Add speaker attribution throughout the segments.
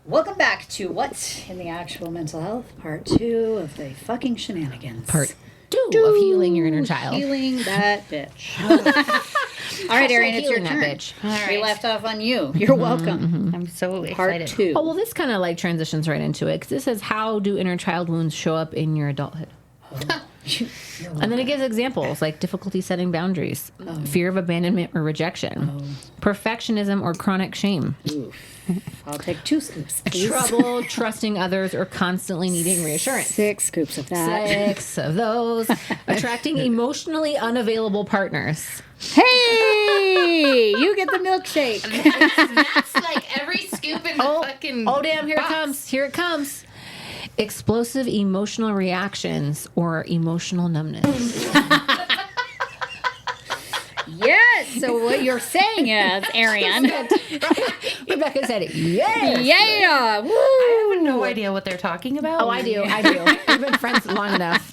Speaker 1: Welcome back to What's in the Actual Mental Health, part 2 of the fucking shenanigans.
Speaker 2: Part 2 of healing your inner child.
Speaker 1: Healing that bitch. All right, Arian, it's your turn.
Speaker 2: Bitch.
Speaker 3: All right.
Speaker 1: We left off on you. You're welcome.
Speaker 3: I'm so excited.
Speaker 1: Part 2.
Speaker 2: Oh, well, this kind of like transitions right into it because this says, how do inner child wounds show up in your adulthood? And then it gives examples like difficulty setting boundaries, fear of abandonment or rejection, perfectionism or chronic shame,
Speaker 1: I'll take 2 scoops, please.
Speaker 2: trouble trusting others or constantly needing reassurance.
Speaker 1: 6 scoops of that.
Speaker 2: 6 of those. Attracting emotionally unavailable partners.
Speaker 1: Hey, you get the milkshake.
Speaker 3: That's like every scoop in the fucking
Speaker 2: Oh, damn, here
Speaker 3: box.
Speaker 2: it comes. Here it comes. Explosive emotional reactions or emotional numbness.
Speaker 1: Yes. So what you're saying is, Arian.
Speaker 2: Rebecca said it. Yes.
Speaker 1: Yeah. Woo.
Speaker 3: I have no idea what they're talking about.
Speaker 2: Oh, I do. We've been friends long enough.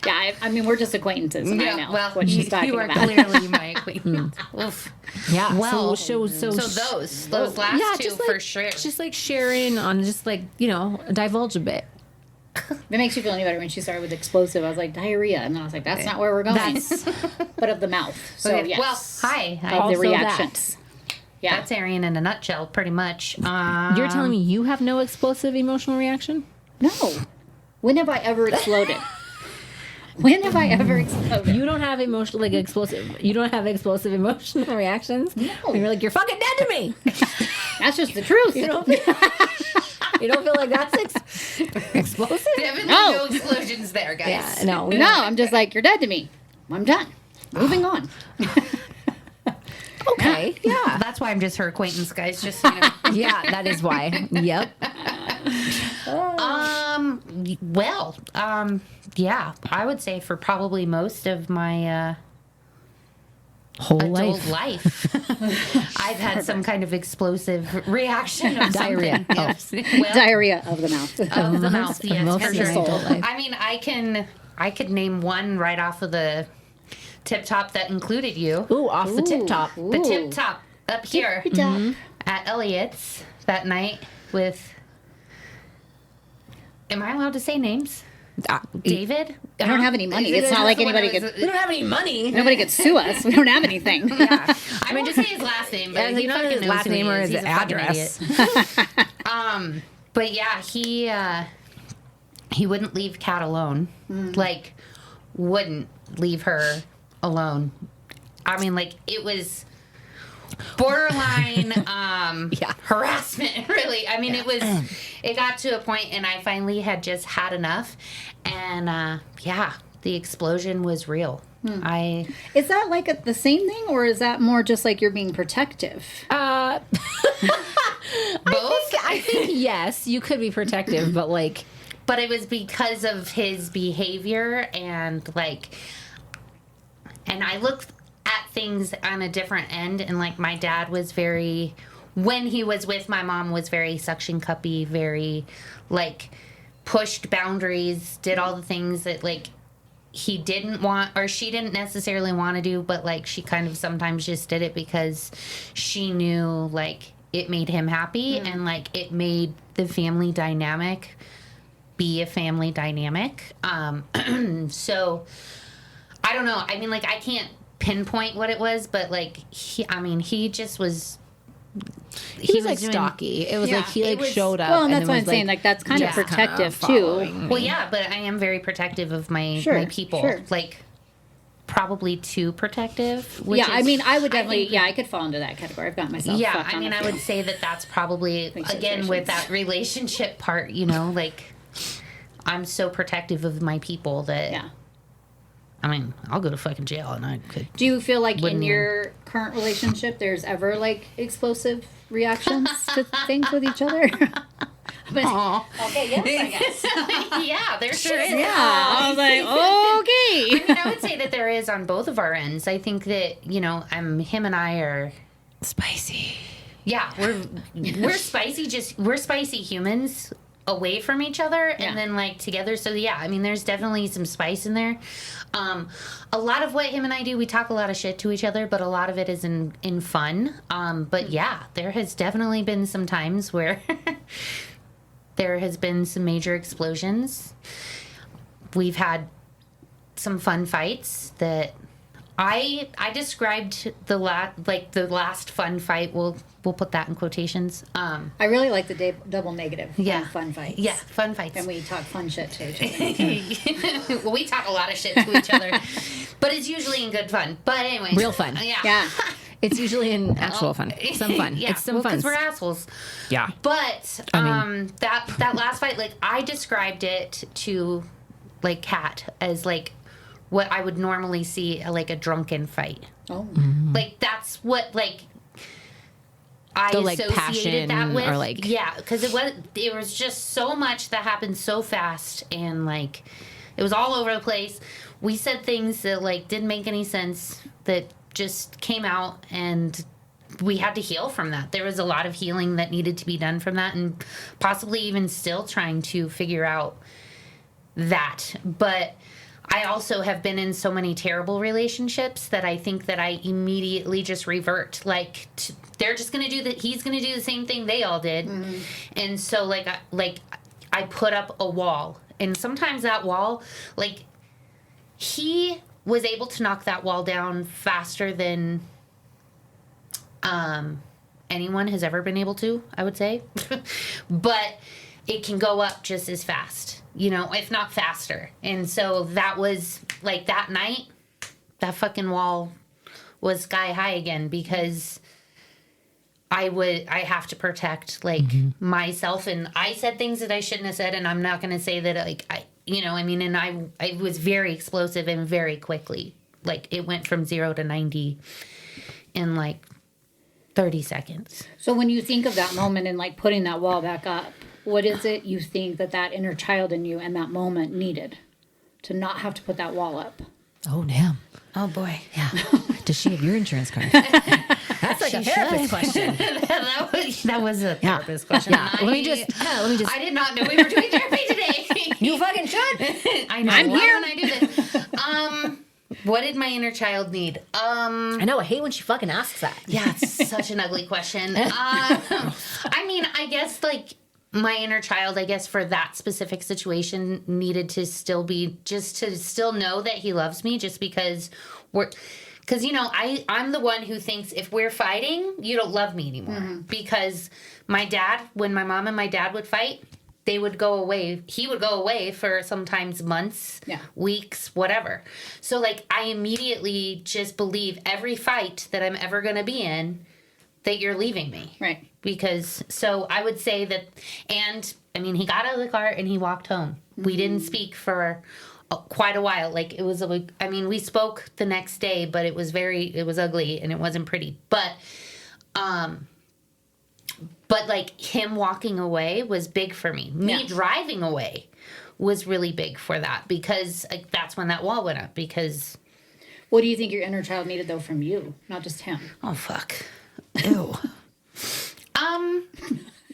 Speaker 1: Yeah, I mean, we're just acquaintances. And I know
Speaker 3: well,
Speaker 1: what she's talking
Speaker 3: you are
Speaker 1: about.
Speaker 3: clearly my acquaintance. Oof.
Speaker 2: Yeah.
Speaker 3: Well,
Speaker 2: so
Speaker 3: those last two
Speaker 2: just like,
Speaker 3: for sure.
Speaker 2: Just like sharing on, just like, divulge a bit.
Speaker 1: It makes you feel any better when she started with explosive. I was like, diarrhea. And then I was like, that's not where we're going. But of the mouth. So,
Speaker 3: Okay,
Speaker 1: yes.
Speaker 3: well, hi.
Speaker 1: Of the
Speaker 2: Also
Speaker 1: reactions. Yeah.
Speaker 3: That's Arian in a nutshell, pretty much.
Speaker 2: You're telling me you have no explosive emotional reaction?
Speaker 1: No. When have I ever exploded? When have I ever exploded?
Speaker 2: You don't have emotional, like explosive. You don't have explosive emotional reactions.
Speaker 1: No.
Speaker 2: And you're like, you're fucking dead to me.
Speaker 1: That's just the truth.
Speaker 2: You don't feel like that's explosive?
Speaker 3: Definitely
Speaker 1: No.
Speaker 3: no explosions there, guys.
Speaker 2: Yeah, no.
Speaker 1: No, I'm just like, you're dead to me. I'm done. Moving on.
Speaker 2: Okay. Yeah.
Speaker 3: That's why I'm just her acquaintance, guys. Just, you know.
Speaker 2: Yeah, that is why. Yep.
Speaker 3: Yeah, I would say for probably most of my
Speaker 2: Whole
Speaker 3: adult
Speaker 2: life.
Speaker 3: I've had some kind of explosive reaction of
Speaker 2: Diarrhea.
Speaker 3: something. Yes. Well,
Speaker 1: Diarrhea of the mouth.
Speaker 3: of the mouth, yes,
Speaker 2: most
Speaker 3: for
Speaker 2: of your
Speaker 3: sure.
Speaker 2: adult life.
Speaker 3: I mean, I could name one right off of the tip top that included you.
Speaker 2: Ooh, off the tip top.
Speaker 3: The tip top up here
Speaker 1: Mm-hmm.
Speaker 3: at Elliot's that night with. Am I allowed to say names? David?
Speaker 1: I don't have any money. It's not like anybody
Speaker 2: We
Speaker 1: could.
Speaker 2: don't have any money.
Speaker 1: Nobody could sue us. We don't have anything.
Speaker 3: Yeah. I mean, just say his last name, but
Speaker 2: Yeah,
Speaker 3: he
Speaker 2: not
Speaker 3: fucking
Speaker 2: his
Speaker 3: knows
Speaker 2: last
Speaker 3: who he
Speaker 2: name or
Speaker 3: is.
Speaker 2: his
Speaker 3: He's a fucking
Speaker 2: address.
Speaker 3: idiot. But yeah, he wouldn't leave Kat alone. Like, wouldn't leave her alone. I mean, like, it was borderline harassment, really. I mean, it got to a point, and I finally had just had enough, and the explosion was real.
Speaker 1: Is that like the same thing, or is that more just like you're being protective?
Speaker 3: Both.
Speaker 2: I think yes, you could be protective, but like,
Speaker 3: But it was because of his behavior and I looked at things on a different end, and like my dad was very, when he was with my mom, was very suction cuppy, very like pushed boundaries, did all the things that like he didn't want, or she didn't necessarily want to do, but like she kind of sometimes just did it because she knew like it made him happy and like it made the family dynamic be a family dynamic. So I don't know. I mean, like, I can't pinpoint what it was, but like, he just was.
Speaker 2: he was like
Speaker 3: doing-
Speaker 2: stocky. It was
Speaker 1: Yeah,
Speaker 2: like he
Speaker 3: it
Speaker 2: like
Speaker 3: was-
Speaker 2: showed up.
Speaker 1: Well, and
Speaker 2: then
Speaker 1: that's what
Speaker 2: was,
Speaker 1: I'm saying. Like, that's kind of
Speaker 2: just kinda
Speaker 1: protective too.
Speaker 2: following me.
Speaker 3: Well, yeah, but I am very protective of my people.
Speaker 1: Sure.
Speaker 3: Like, probably too protective. Which
Speaker 1: Yeah, I
Speaker 3: is-
Speaker 1: mean, I would definitely.
Speaker 3: think-
Speaker 1: I could fall into that category. I've got myself.
Speaker 3: Yeah,
Speaker 1: fucked
Speaker 3: I
Speaker 1: on
Speaker 3: mean,
Speaker 1: a
Speaker 3: I
Speaker 1: few.
Speaker 3: would say that that's probably, again,
Speaker 1: situations.
Speaker 3: with that relationship part, you know, like, I'm so protective of my people that,
Speaker 1: Yeah.
Speaker 3: I mean, I'll go to fucking jail and I could.
Speaker 1: Do you feel like in
Speaker 3: Wouldn't-
Speaker 1: your current relationship, there's ever like explosive reactions to things with each other? But, okay, yes, I guess.
Speaker 3: Yeah, there sure is.
Speaker 1: Yeah, I was like, okay.
Speaker 3: I mean, I would say that there is on both of our ends. I think that, you know, him and I are,
Speaker 2: spicy.
Speaker 3: yeah, we're spicy, we're spicy humans away from each other and then like together. So yeah, I mean, there's definitely some spice in there. A lot of what him and I do, we talk a lot of shit to each other, but a lot of it is in fun. But yeah, there has definitely been some times where there has been some major explosions. We've had some fun fights that I described the last fun fight. We'll put that in quotations.
Speaker 1: I really like the double negative. Fun fights.
Speaker 3: Yeah, fun fights.
Speaker 1: And we talk fun shit to each other.
Speaker 3: Well, we talk a lot of shit to each other, but it's usually in good fun. But anyway,
Speaker 2: Real fun.
Speaker 1: Yeah.
Speaker 2: It's usually in actual fun. Some fun.
Speaker 3: Yeah,
Speaker 2: It's some fun.
Speaker 3: because we're assholes.
Speaker 2: Yeah.
Speaker 3: But that last fight, like I described it to like Kat as like what I would normally see like a drunken fight.
Speaker 1: Oh.
Speaker 3: Like that's what like I
Speaker 2: The, like,
Speaker 3: associated that
Speaker 2: passion
Speaker 3: with.
Speaker 2: or, like-
Speaker 3: Yeah, because it was just so much that happened so fast and like it was all over the place. We said things that like didn't make any sense that just came out, and we had to heal from that. There was a lot of healing that needed to be done from that, and possibly even still trying to figure out that. But I also have been in so many terrible relationships that I think that I immediately just revert. Like they're just gonna do that. He's gonna do the same thing they all did, and so like I put up a wall, and sometimes that wall, like he was able to knock that wall down faster than anyone has ever been able to, I would say. But it can go up just as fast, you know, if not faster. And so that was like that night, that fucking wall was sky high again, because I have to protect like myself, and I said things that I shouldn't have said, and I'm not going to say that like and I was very explosive and very quickly. Like it went from 0 to 90 in like 30 seconds.
Speaker 1: So when you think of that moment and like putting that wall back up, what is it you think that inner child in you and that moment needed to not have to put that wall up?
Speaker 2: Oh, damn.
Speaker 3: Oh boy.
Speaker 2: Yeah. Does she have your insurance card? That's like a therapist question.
Speaker 3: that was a therapist question.
Speaker 2: Yeah. Let me just.
Speaker 3: I did not know we were doing therapy today.
Speaker 2: You fucking should.
Speaker 3: I know.
Speaker 1: I'm
Speaker 3: Why
Speaker 1: here.
Speaker 3: don't I do this? What did my inner child need?
Speaker 2: I know. I hate when she fucking asks that.
Speaker 3: Yeah, it's such an ugly question. I mean, I guess like my inner child, I guess for that specific situation, needed to still be just to still know that he loves me, just because you know, I'm the one who thinks if we're fighting, you don't love me anymore. Because my dad, when my mom and my dad would fight, they would go away. He would go away for sometimes months, weeks, whatever. So like I immediately just believe every fight that I'm ever going to be in that you're leaving me.
Speaker 1: Right.
Speaker 3: Because so I would say that, and I mean, he got out of the car and he walked home. We didn't speak for quite a while. Like it was, we spoke the next day, but it was ugly and it wasn't pretty. But like him walking away was big for me. Me driving away was really big for that, because like that's when that wall went up. Because
Speaker 1: what do you think your inner child needed though from you, not just him?
Speaker 3: oh fuck, ew.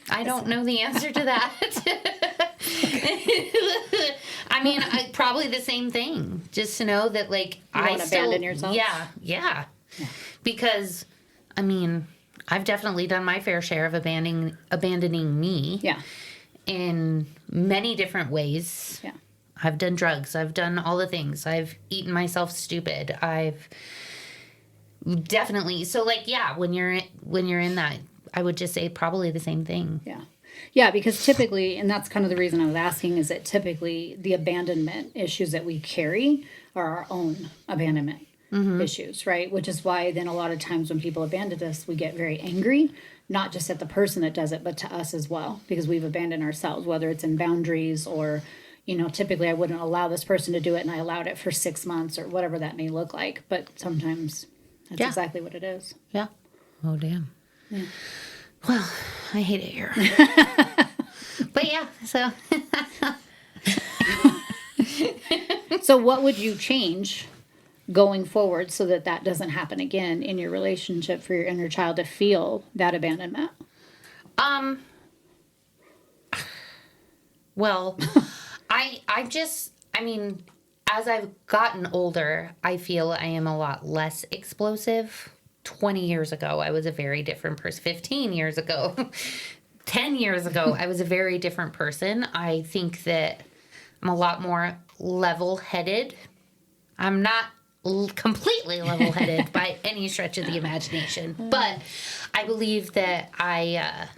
Speaker 3: I don't know the answer to that. I mean, probably the same thing. Just to know that, like,
Speaker 1: I won't abandon yourself.
Speaker 3: Yeah. Because, I mean, I've definitely done my fair share of abandoning me.
Speaker 1: Yeah.
Speaker 3: In many different ways.
Speaker 1: Yeah.
Speaker 3: I've done drugs. I've done all the things. I've eaten myself stupid. I've definitely. So, like, yeah, when you're in that, I would just say probably the same thing.
Speaker 1: Yeah. Yeah, because typically, and that's kind of the reason I was asking, is that typically the abandonment issues that we carry are our own abandonment issues, right? Which is why then a lot of times when people abandon us, we get very angry, not just at the person that does it, but to us as well, because we've abandoned ourselves, whether it's in boundaries or, you know, typically I wouldn't allow this person to do it and I allowed it for 6 months or whatever that may look like. But sometimes that's exactly what it is.
Speaker 3: Yeah.
Speaker 2: Oh, damn.
Speaker 1: Yeah.
Speaker 3: Well, I hate it here. But yeah, so.
Speaker 1: So what would you change going forward so that doesn't happen again in your relationship for your inner child to feel that abandonment?
Speaker 3: Well, I mean, as I've gotten older, I feel I am a lot less explosive. 20 years ago, I was a very different person. 15 years ago, 10 years ago, I was a very different person. I think that I'm a lot more level-headed. I'm not completely level-headed by any stretch of the imagination, but I believe that I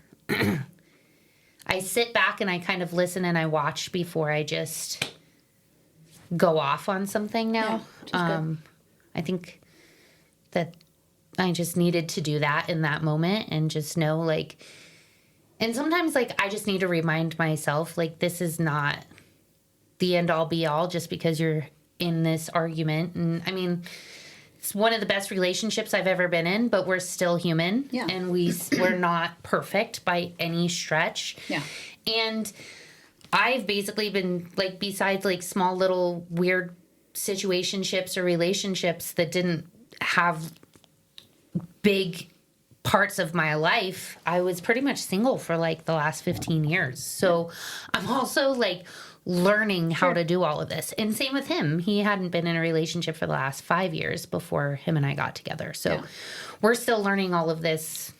Speaker 3: sit back and I kind of listen and I watch before I just go off on something now. I think that I just needed to do that in that moment and just know, like, and sometimes, like, I just need to remind myself, like, this is not the end all be all just because you're in this argument. And I mean, it's one of the best relationships I've ever been in, but we're still human.
Speaker 1: Yeah.
Speaker 3: And we're not perfect by any stretch.
Speaker 1: Yeah.
Speaker 3: And I've basically been, like, besides, like, small little weird situationships or relationships that didn't have big parts of my life, I was pretty much single for, like, the last 15 years. So I'm also, like, learning how to do all of this. And same with him. He hadn't been in a relationship for the last 5 years before him and I got together. So we're still learning all of this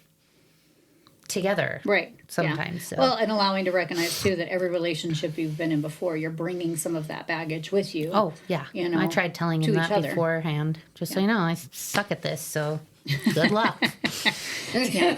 Speaker 3: together.
Speaker 1: Right.
Speaker 3: Sometimes. So.
Speaker 1: Well, and allowing to recognize too that every relationship you've been in before, you're bringing some of that baggage with you.
Speaker 3: Oh, yeah.
Speaker 1: You know,
Speaker 3: I tried telling him
Speaker 1: to
Speaker 3: that
Speaker 1: each other.
Speaker 3: beforehand. Just so you know, I suck at this, so good luck.
Speaker 1: Okay,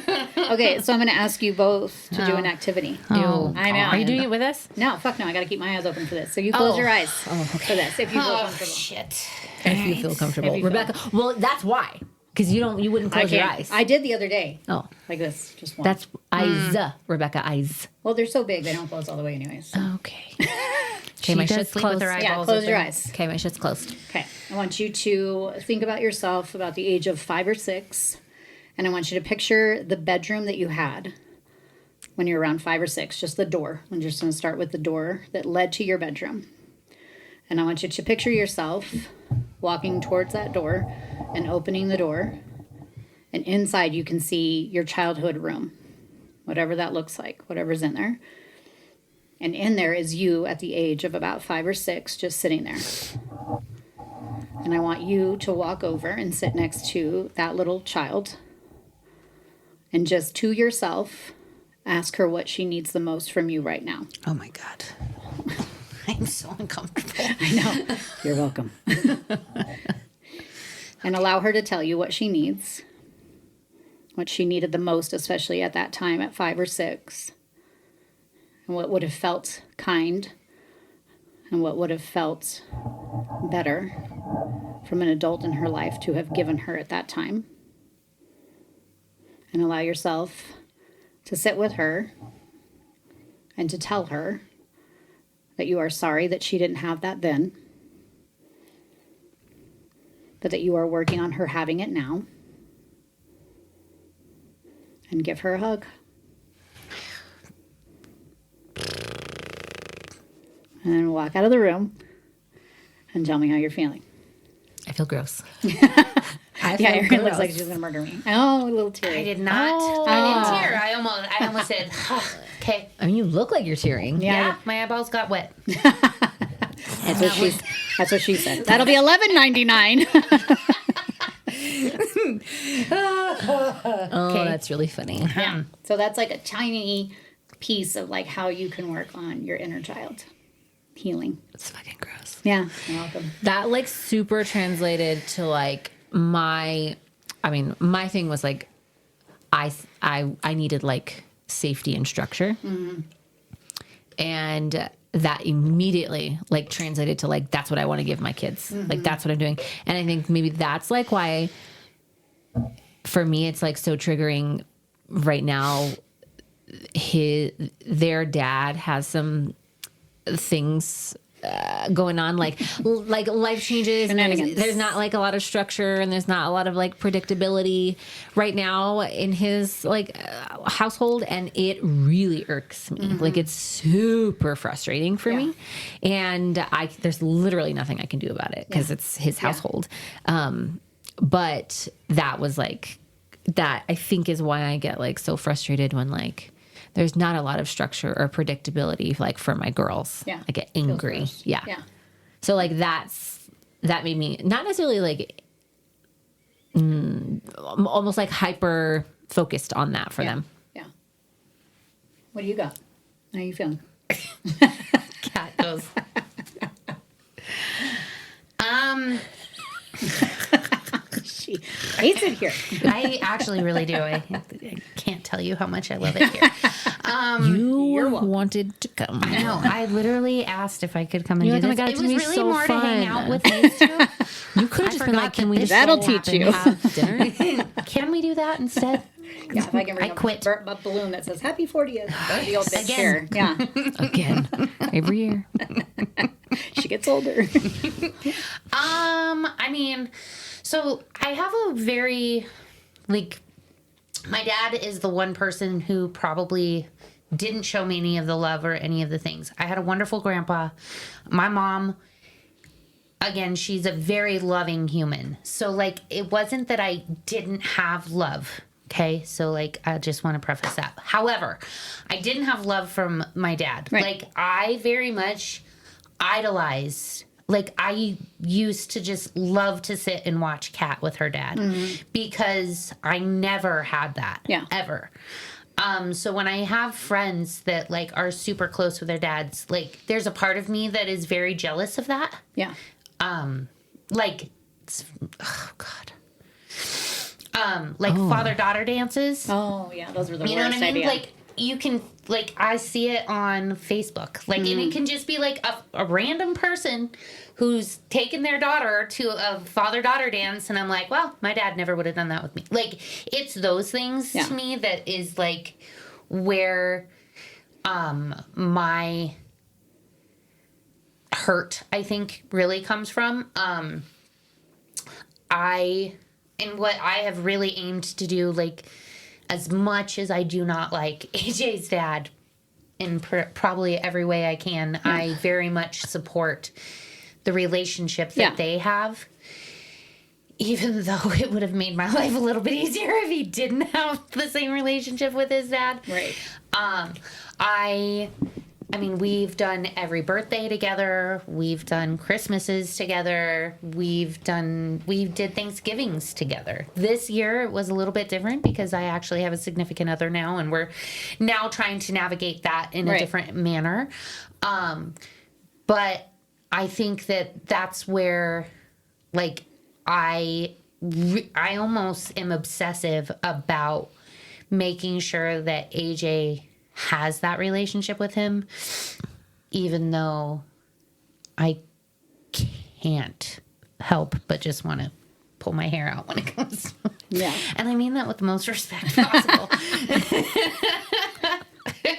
Speaker 1: so I'm going to ask you both to do an activity.
Speaker 2: Oh,
Speaker 1: I know.
Speaker 2: Are you doing it with us?
Speaker 1: No, fuck no. I got to keep my eyes open for this. So you close your eyes for this if you feel
Speaker 3: Oh,
Speaker 1: comfortable.
Speaker 3: shit.
Speaker 2: If you feel comfortable.
Speaker 1: If you feel-
Speaker 2: Rebecca, well, that's why. Because you wouldn't
Speaker 1: I
Speaker 2: close your
Speaker 1: can't.
Speaker 2: eyes.
Speaker 1: I did the other day.
Speaker 2: Oh.
Speaker 1: Like this, just one.
Speaker 2: That's eyes, Rebecca, eyes.
Speaker 1: Well, they're so big they don't close all the way, anyways.
Speaker 2: Okay. Okay, my
Speaker 3: does
Speaker 2: shit's
Speaker 3: sleep with
Speaker 2: closed.
Speaker 3: her eyes.
Speaker 1: Yeah,
Speaker 3: eyeballs
Speaker 1: close your
Speaker 3: open.
Speaker 1: eyes.
Speaker 2: Okay, my shit's closed.
Speaker 1: Okay, I want you to think about yourself about the age of 5 or 6, and I want you to picture the bedroom that you had when you were around 5 or 6, just the door. I'm just going to start with the door that led to your bedroom. And I want you to picture yourself walking towards that door and opening the door. And inside you can see your childhood room, whatever that looks like, whatever's in there. And in there is you at the age of about 5 or 6, just sitting there. And I want you to walk over and sit next to that little child. And just to yourself, ask her what she needs the most from you right now.
Speaker 3: Oh, my God. I'm so uncomfortable.
Speaker 1: I know. You're welcome. And allow her to tell you what she needs. What she needed the most, especially at that time at 5 or 6. And what would have felt kind. And what would have felt better from an adult in her life to have given her at that time. And allow yourself to sit with her and to tell her that you are sorry that she didn't have that then, but that you are working on her having it now. And give her a hug. And then walk out of the room and tell me how you're feeling.
Speaker 2: I feel gross.
Speaker 1: Yeah, Arian looks like she's going to murder me. Oh, a little teary.
Speaker 3: I did not. I didn't tear. I almost said, okay.
Speaker 2: I mean, you look like you're tearing.
Speaker 3: Yeah, my eyeballs got wet.
Speaker 1: That's what she said. That'll be $11.99.
Speaker 2: Oh, that's really funny.
Speaker 1: Yeah. So that's like a tiny piece of like how you can work on your inner child healing.
Speaker 2: It's fucking gross.
Speaker 1: Yeah. You're welcome.
Speaker 2: That like super translated to like my thing was like I needed like safety and structure. Mm-hmm. And that immediately like translated to like, that's what I want to give my kids. Mm-hmm. Like, that's what I'm doing. And I think maybe that's like why for me, it's like so triggering right now. Their dad has some things going on, like life changes. And there's not like a lot of structure, and there's not a lot of like predictability right now in his like household, and it really irks me. Mm-hmm. Like it's super frustrating for me, and there's literally nothing I can do about it because it's his household. But that was like that. I think is why I get like so frustrated when like there's not a lot of structure or predictability, like for my girls.
Speaker 1: Yeah.
Speaker 2: I get angry.
Speaker 1: gross.
Speaker 2: Yeah.
Speaker 1: Yeah.
Speaker 2: So like that made me not necessarily like almost like hyper focused on that for them.
Speaker 1: Yeah. What do you got? How you feeling?
Speaker 3: Cat goes.
Speaker 1: She hates it here.
Speaker 3: I actually really do. I can't tell you how much I love it here.
Speaker 2: You wanted to come.
Speaker 3: I know. I literally asked if I could come and
Speaker 2: You're
Speaker 3: do
Speaker 2: like,
Speaker 3: this.
Speaker 2: "Oh my God,
Speaker 3: It
Speaker 2: it's
Speaker 3: was
Speaker 2: gonna be
Speaker 3: really
Speaker 2: so
Speaker 3: more to hang
Speaker 2: fun."
Speaker 3: out with these two.
Speaker 2: You could have just been
Speaker 3: forgot
Speaker 2: like, can
Speaker 3: that
Speaker 2: we
Speaker 3: this
Speaker 2: just
Speaker 1: That'll
Speaker 2: go
Speaker 1: teach
Speaker 2: and
Speaker 1: you.
Speaker 2: have dinner?
Speaker 3: Can we do that instead?
Speaker 1: Yeah, if I can bring
Speaker 3: I quit.
Speaker 1: a balloon that says "Happy 40th," the old bitch
Speaker 3: Again.
Speaker 1: here. Yeah,
Speaker 2: Again, every year.
Speaker 1: she gets older.
Speaker 3: I mean, so I have a very, like, my dad is the one person who probably didn't show me any of the love or any of the things. I had a wonderful grandpa. My mom, again, she's a very loving human. So, like, it wasn't that I didn't have love. Okay. So, like, I just want to preface that. However, I didn't have love from my dad.
Speaker 1: Right.
Speaker 3: Like, I very much idolized. Like, I used to just love to sit and watch Kat with her dad because I never had that.
Speaker 1: Yeah.
Speaker 3: Ever. So when I have friends that, like, are super close with their dads, like, there's a part of me that is very jealous of that.
Speaker 1: Yeah,
Speaker 3: Like, oh God. Like father-daughter dances.
Speaker 1: oh yeah, those were the
Speaker 3: You know
Speaker 1: worst
Speaker 3: what I mean?
Speaker 1: idea.
Speaker 3: Like, you can, like, I see it on Facebook. Like, and it can just be like a random person who's taken their daughter to a father-daughter dance, and I'm like, well, my dad never would have done that with me. Like, it's those things
Speaker 1: Yeah.
Speaker 3: to me that is, like, where my hurt, I think, really comes from. And what I have really aimed to do, like, as much as I do not like AJ's dad in probably every way I can, I very much support the relationship that they have. Even though it would have made my life a little bit easier if he didn't have the same relationship with his dad.
Speaker 1: Right.
Speaker 3: I mean, we've done every birthday together. We've done Christmases together. We did Thanksgivings together. This year it was a little bit different because I actually have a significant other now, and we're now trying to navigate that in a different manner. But I think that that's where, like, I almost am obsessive about making sure that AJ has that relationship with him, even though I can't help but just want to pull my hair out when it comes.
Speaker 1: Yeah.
Speaker 3: And I mean that with the most respect possible.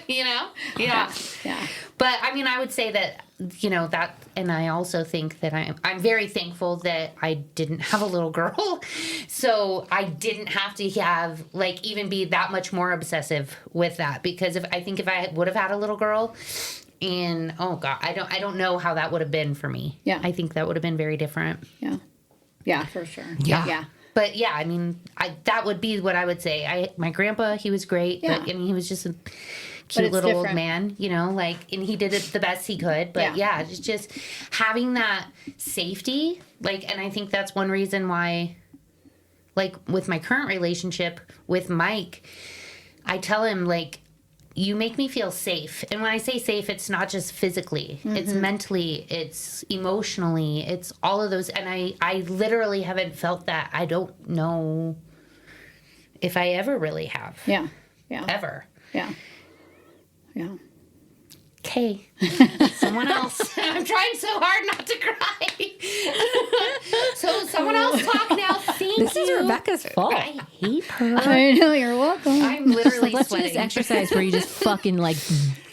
Speaker 3: You know? Yeah.
Speaker 1: Yeah.
Speaker 3: But I mean, I would say that, you know, that, and I also think that I'm very thankful that I didn't have a little girl. So I didn't have to have, like, even be that much more obsessive with that. Because if I would have had a little girl, and oh God, I don't know how that would have been for me.
Speaker 1: Yeah.
Speaker 3: I think that would have been very different.
Speaker 1: Yeah. Yeah, for sure.
Speaker 2: Yeah.
Speaker 1: Yeah.
Speaker 3: But yeah, I mean, that would be what I would say. My grandpa, he was great.
Speaker 1: Yeah.
Speaker 3: But I mean, he was just a
Speaker 1: But
Speaker 3: cute
Speaker 1: it's
Speaker 3: little old
Speaker 1: different.
Speaker 3: man, you know, like, and he did it the best he could. But yeah, just having that safety, like, and I think that's one reason why, like, with my current relationship with Mike, I tell him, like, you make me feel safe. And when I say safe, it's not just physically, it's mentally, it's emotionally, it's all of those. And I literally haven't felt that. I don't know if I ever really have.
Speaker 1: Yeah. Yeah.
Speaker 3: Ever.
Speaker 1: Yeah. Yeah.
Speaker 3: Okay. Someone else. I'm trying so hard not to cry. So someone else talk now. Thank
Speaker 2: This
Speaker 3: you.
Speaker 2: is Rebecca's fault.
Speaker 3: I hate her.
Speaker 1: I know, you're welcome.
Speaker 3: I'm literally
Speaker 2: Let's do
Speaker 3: sweating.
Speaker 2: this exercise where you just fucking like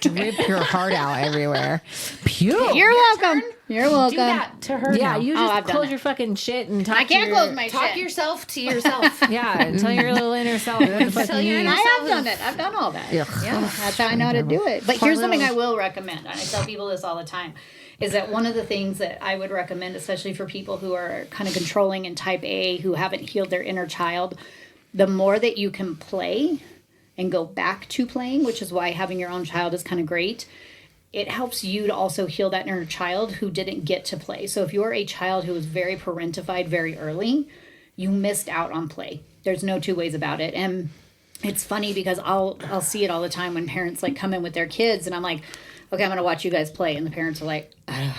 Speaker 2: drip your heart out everywhere. Pew.
Speaker 1: You're welcome. You're welcome.
Speaker 3: Do that to her.
Speaker 2: Yeah,
Speaker 3: now.
Speaker 2: you
Speaker 1: Oh,
Speaker 2: just
Speaker 1: I've done
Speaker 2: close
Speaker 1: it.
Speaker 2: your fucking shit and talk
Speaker 1: I can't
Speaker 2: to
Speaker 1: close my
Speaker 3: Talk
Speaker 1: shit.
Speaker 3: yourself to yourself.
Speaker 2: Yeah, and tell your little inner self what the fuck
Speaker 3: Tell
Speaker 2: you
Speaker 3: your
Speaker 2: need.
Speaker 3: inner
Speaker 1: I have done it. I've done all that.
Speaker 2: Ugh.
Speaker 1: Yeah, that's how I know how to do it. But
Speaker 2: Poor
Speaker 1: here's something I
Speaker 2: little-
Speaker 1: will recommend, and I tell people this all the time, is that one of the things that I would recommend, especially for people who are kind of controlling and type A, who haven't healed their inner child, the more that you can play and go back to playing, which is why having your own child is kind of great. It helps you to also heal that inner child who didn't get to play. So if you're a child who was very parentified very early, you missed out on play. There's no two ways about it. And it's funny because I'll see it all the time when parents like come in with their kids and I'm like, okay, I'm going to watch you guys play. And the parents are like, and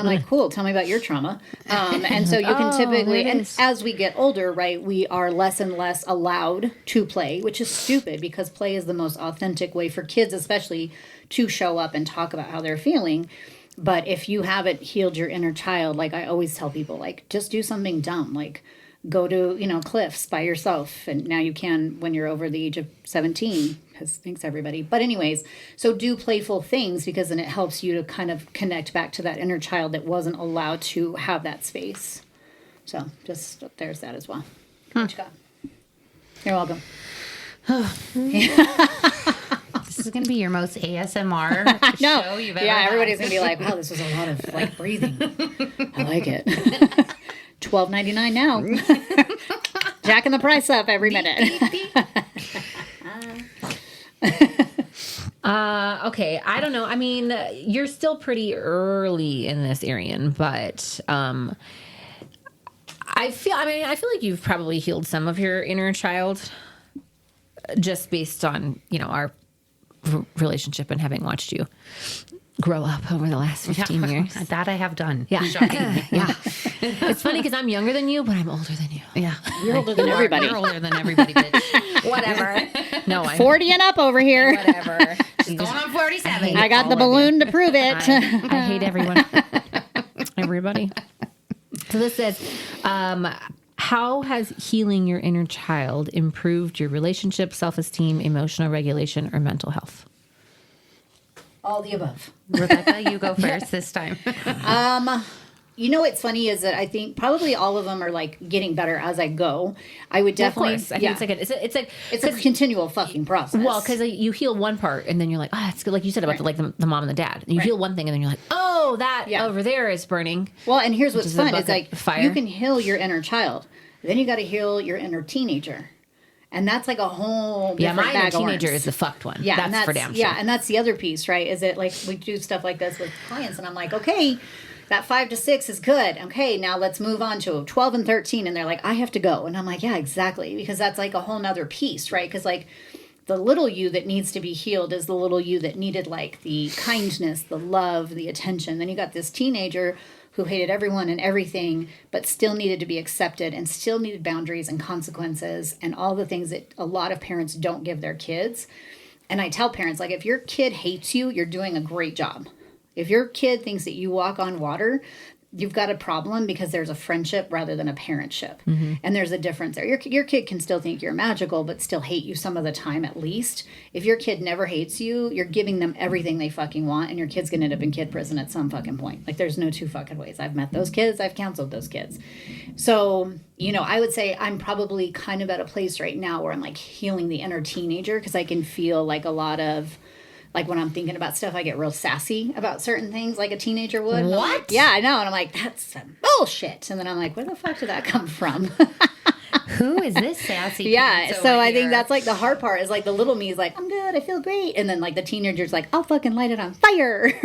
Speaker 1: I'm like, cool, tell me about your trauma. And so you can typically, and as we get older, right, we are less and less allowed to play, which is stupid because play is the most authentic way for kids, especially to show up and talk about how they're feeling. But if you haven't healed your inner child, like I always tell people, like just do something dumb, like go to, cliffs by yourself. And now you can when you're over the age of 17, because thanks everybody. But anyways, so do playful things because then it helps you to kind of connect back to that inner child that wasn't allowed to have that space. So just there's that as well. What you got? You're welcome.
Speaker 3: This is going to be your most ASMR show you've ever had.
Speaker 1: Everybody's going to be like, wow, this was a lot of like breathing. I like it. $12.99 now. Jacking the price up every minute.
Speaker 2: Okay, I don't know. I mean, you're still pretty early in this, Arian, but I feel like you've probably healed some of your inner child just based on, our relationship and having watched you grow up over the last 15 years.
Speaker 3: That I have done.
Speaker 2: Yeah. Yeah. It's funny because I'm younger than you, but I'm older than you.
Speaker 3: Yeah.
Speaker 1: You're older than everybody.
Speaker 3: You're older than everybody, bitch.
Speaker 2: Whatever. No, I'm
Speaker 1: 40 and up over here.
Speaker 2: whatever.
Speaker 3: She's going on 47.
Speaker 1: I got the balloon to prove it.
Speaker 2: I hate everyone. Everybody. So this says, how has healing your inner child improved your relationship, self-esteem, emotional regulation, or mental health?
Speaker 1: All the above.
Speaker 3: Rebecca, you go first this time.
Speaker 1: What's funny is that I think probably all of them are like getting better as I go. I would definitely.
Speaker 2: Of course. I think
Speaker 1: it's a continual fucking process.
Speaker 2: Well, because you heal one part and then you're like, it's good. Like you said about the mom and the dad. And you heal one thing and then you're like, oh, that over there is burning.
Speaker 1: Well, and here's what's fun is like
Speaker 2: fire.
Speaker 1: You can heal your inner child. Then you got to heal your inner teenager. And that's like a whole different
Speaker 2: my inner teenager is the fucked one. Yeah, that's for damn sure.
Speaker 1: Yeah, and that's the other piece, right? Is it like we do stuff like this with clients and I'm like, okay, that 5 to 6 is good. Okay, now let's move on to 12 and 13. And they're like, I have to go. And I'm like, yeah, exactly. Because that's like a whole nother piece, right? Because like the little you that needs to be healed is the little you that needed like the kindness, the love, the attention. Then you got this teenager who hated everyone and everything, but still needed to be accepted and still needed boundaries and consequences and all the things that a lot of parents don't give their kids. And I tell parents, like, if your kid hates you, you're doing a great job. If your kid thinks that you walk on water, you've got a problem because there's a friendship rather than a parentship. Mm-hmm. And there's a difference there. Your kid can still think you're magical, but still hate you some of the time at least. If your kid never hates you, you're giving them everything they fucking want, and your kid's going to end up in kid prison at some fucking point. Like, there's no two fucking ways. I've met those kids. I've counseled those kids. So, I would say I'm probably kind of at a place right now where I'm, like, healing the inner teenager because I can feel, like, a lot of... Like when I'm thinking about stuff, I get real sassy about certain things like a teenager would.
Speaker 3: What?
Speaker 1: Like, yeah, I know. And I'm like, that's some bullshit. And then I'm like, where the fuck did that come from?
Speaker 3: Who is this sassy?
Speaker 1: Yeah. So I think that's like the hard part is like the little me is like, I'm good. I feel great. And then like the teenager's like, I'll fucking light it on fire.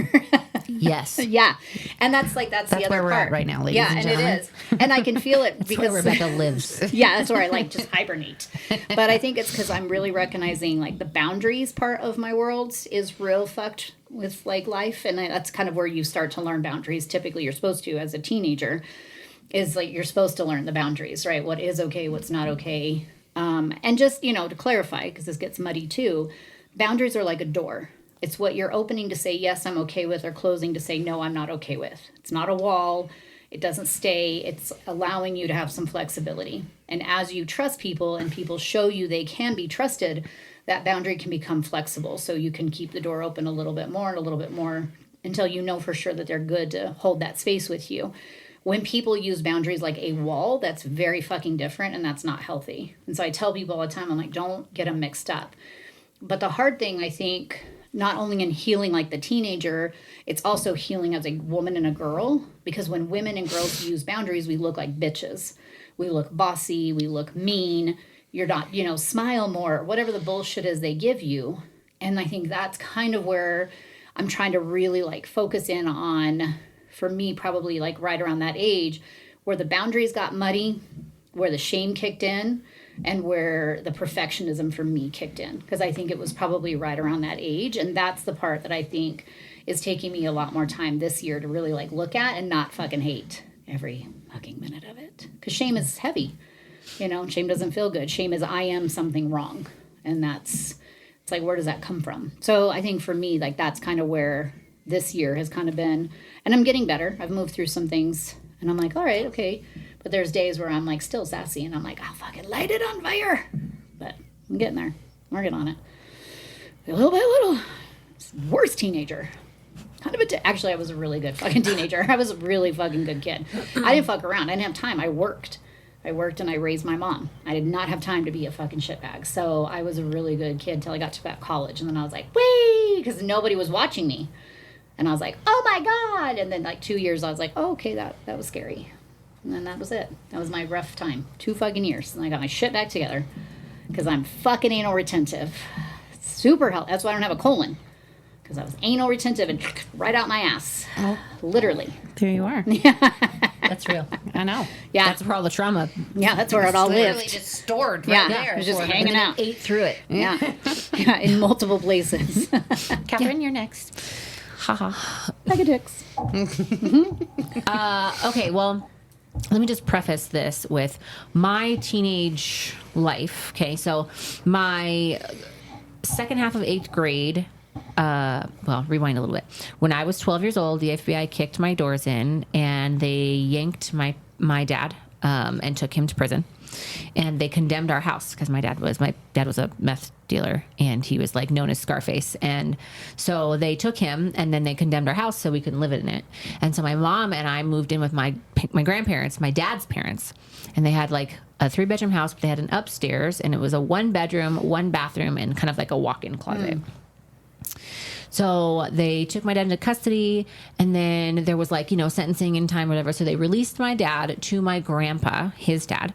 Speaker 2: Yes.
Speaker 1: Yeah. And that's the other part.
Speaker 3: That's where we're at right now, ladies and gentlemen.
Speaker 1: It is. And I can feel it because
Speaker 2: where Rebecca lives.
Speaker 1: Yeah, that's where I like just hibernate. But I think it's because I'm really recognizing like the boundaries part of my world is real fucked with like life. And that's kind of where you start to learn boundaries. Typically you're supposed to as a teenager is like you're supposed to learn the boundaries, right? What is okay, what's not okay. And just, to clarify, because this gets muddy too, boundaries are like a door. It's what you're opening to say, yes, I'm okay with, or closing to say, no, I'm not okay with. It's not a wall. It doesn't stay. It's allowing you to have some flexibility. And as you trust people and people show you they can be trusted, that boundary can become flexible. So you can keep the door open a little bit more and a little bit more until you know for sure that they're good to hold that space with you. When people use boundaries like a wall, that's very fucking different and that's not healthy. And so I tell people all the time, I'm like, don't get them mixed up. But the hard thing, I think, not only in healing like the teenager, it's also healing as a woman and a girl. Because when women and girls use boundaries, we look like bitches. We look bossy. We look mean. you're not, smile more, whatever the bullshit is they give you. And I think that's kind of where I'm trying to really like focus in on, for me, probably like right around that age where the boundaries got muddy, where the shame kicked in, and where the perfectionism for me kicked in. Because I think it was probably right around that age. And that's the part that I think is taking me a lot more time this year to really like look at and not fucking hate every fucking minute of it. Because shame is heavy. Shame doesn't feel good. Shame is I am something wrong. And it's like, where does that come from? So I think for me, like that's kind of where this year has kind of been. And I'm getting better. I've moved through some things and I'm like, all right, okay. But there's days where I'm like still sassy and I'm like, I'll fucking light it on fire. But I'm getting there. I'm working on it. Little by little. Worst teenager. Kind of actually, I was a really good fucking teenager. I was a really fucking good kid. I didn't fuck around. I didn't have time. I worked and I raised my mom. I did not have time to be a fucking shitbag. So I was a really good kid till I got to that college. And then I was like, wait, because nobody was watching me. And I was like, oh my God. And then like 2 years, I was like, oh, okay, that was scary. And then that was it. That was my rough time. 2 fucking years. And I got my shit back together because I'm fucking anal retentive. Super healthy. That's why I don't have a colon. Because I was anal retentive and right out my ass. Oh. Literally.
Speaker 2: There you are.
Speaker 3: That's real. I know.
Speaker 1: Yeah.
Speaker 2: That's where all the trauma.
Speaker 1: Yeah, that's where it all
Speaker 3: Literally
Speaker 1: lived.
Speaker 3: just stored right there.
Speaker 1: It was just hanging out.
Speaker 2: Ate through it.
Speaker 1: Yeah. Yeah, in multiple places.
Speaker 3: Catherine, you're next.
Speaker 2: Haha.
Speaker 1: Like a dicks.
Speaker 2: Okay, well, let me just preface this with my teenage life. Okay, so my second half of 8th grade, well, rewind a little bit. When I was 12 years old, the FBI kicked my doors in and they yanked my dad and took him to prison. And they condemned our house because my dad was a meth dealer and he was like known as Scarface. And so they took him and then they condemned our house so we couldn't live in it. And so my mom and I moved in with my grandparents, my dad's parents, and they had like a 3-bedroom house, but they had an upstairs and it was a 1-bedroom, 1-bathroom and kind of like a walk-in closet. So they took my dad into custody and then there was like, sentencing in time, whatever. So they released my dad to my grandpa, his dad.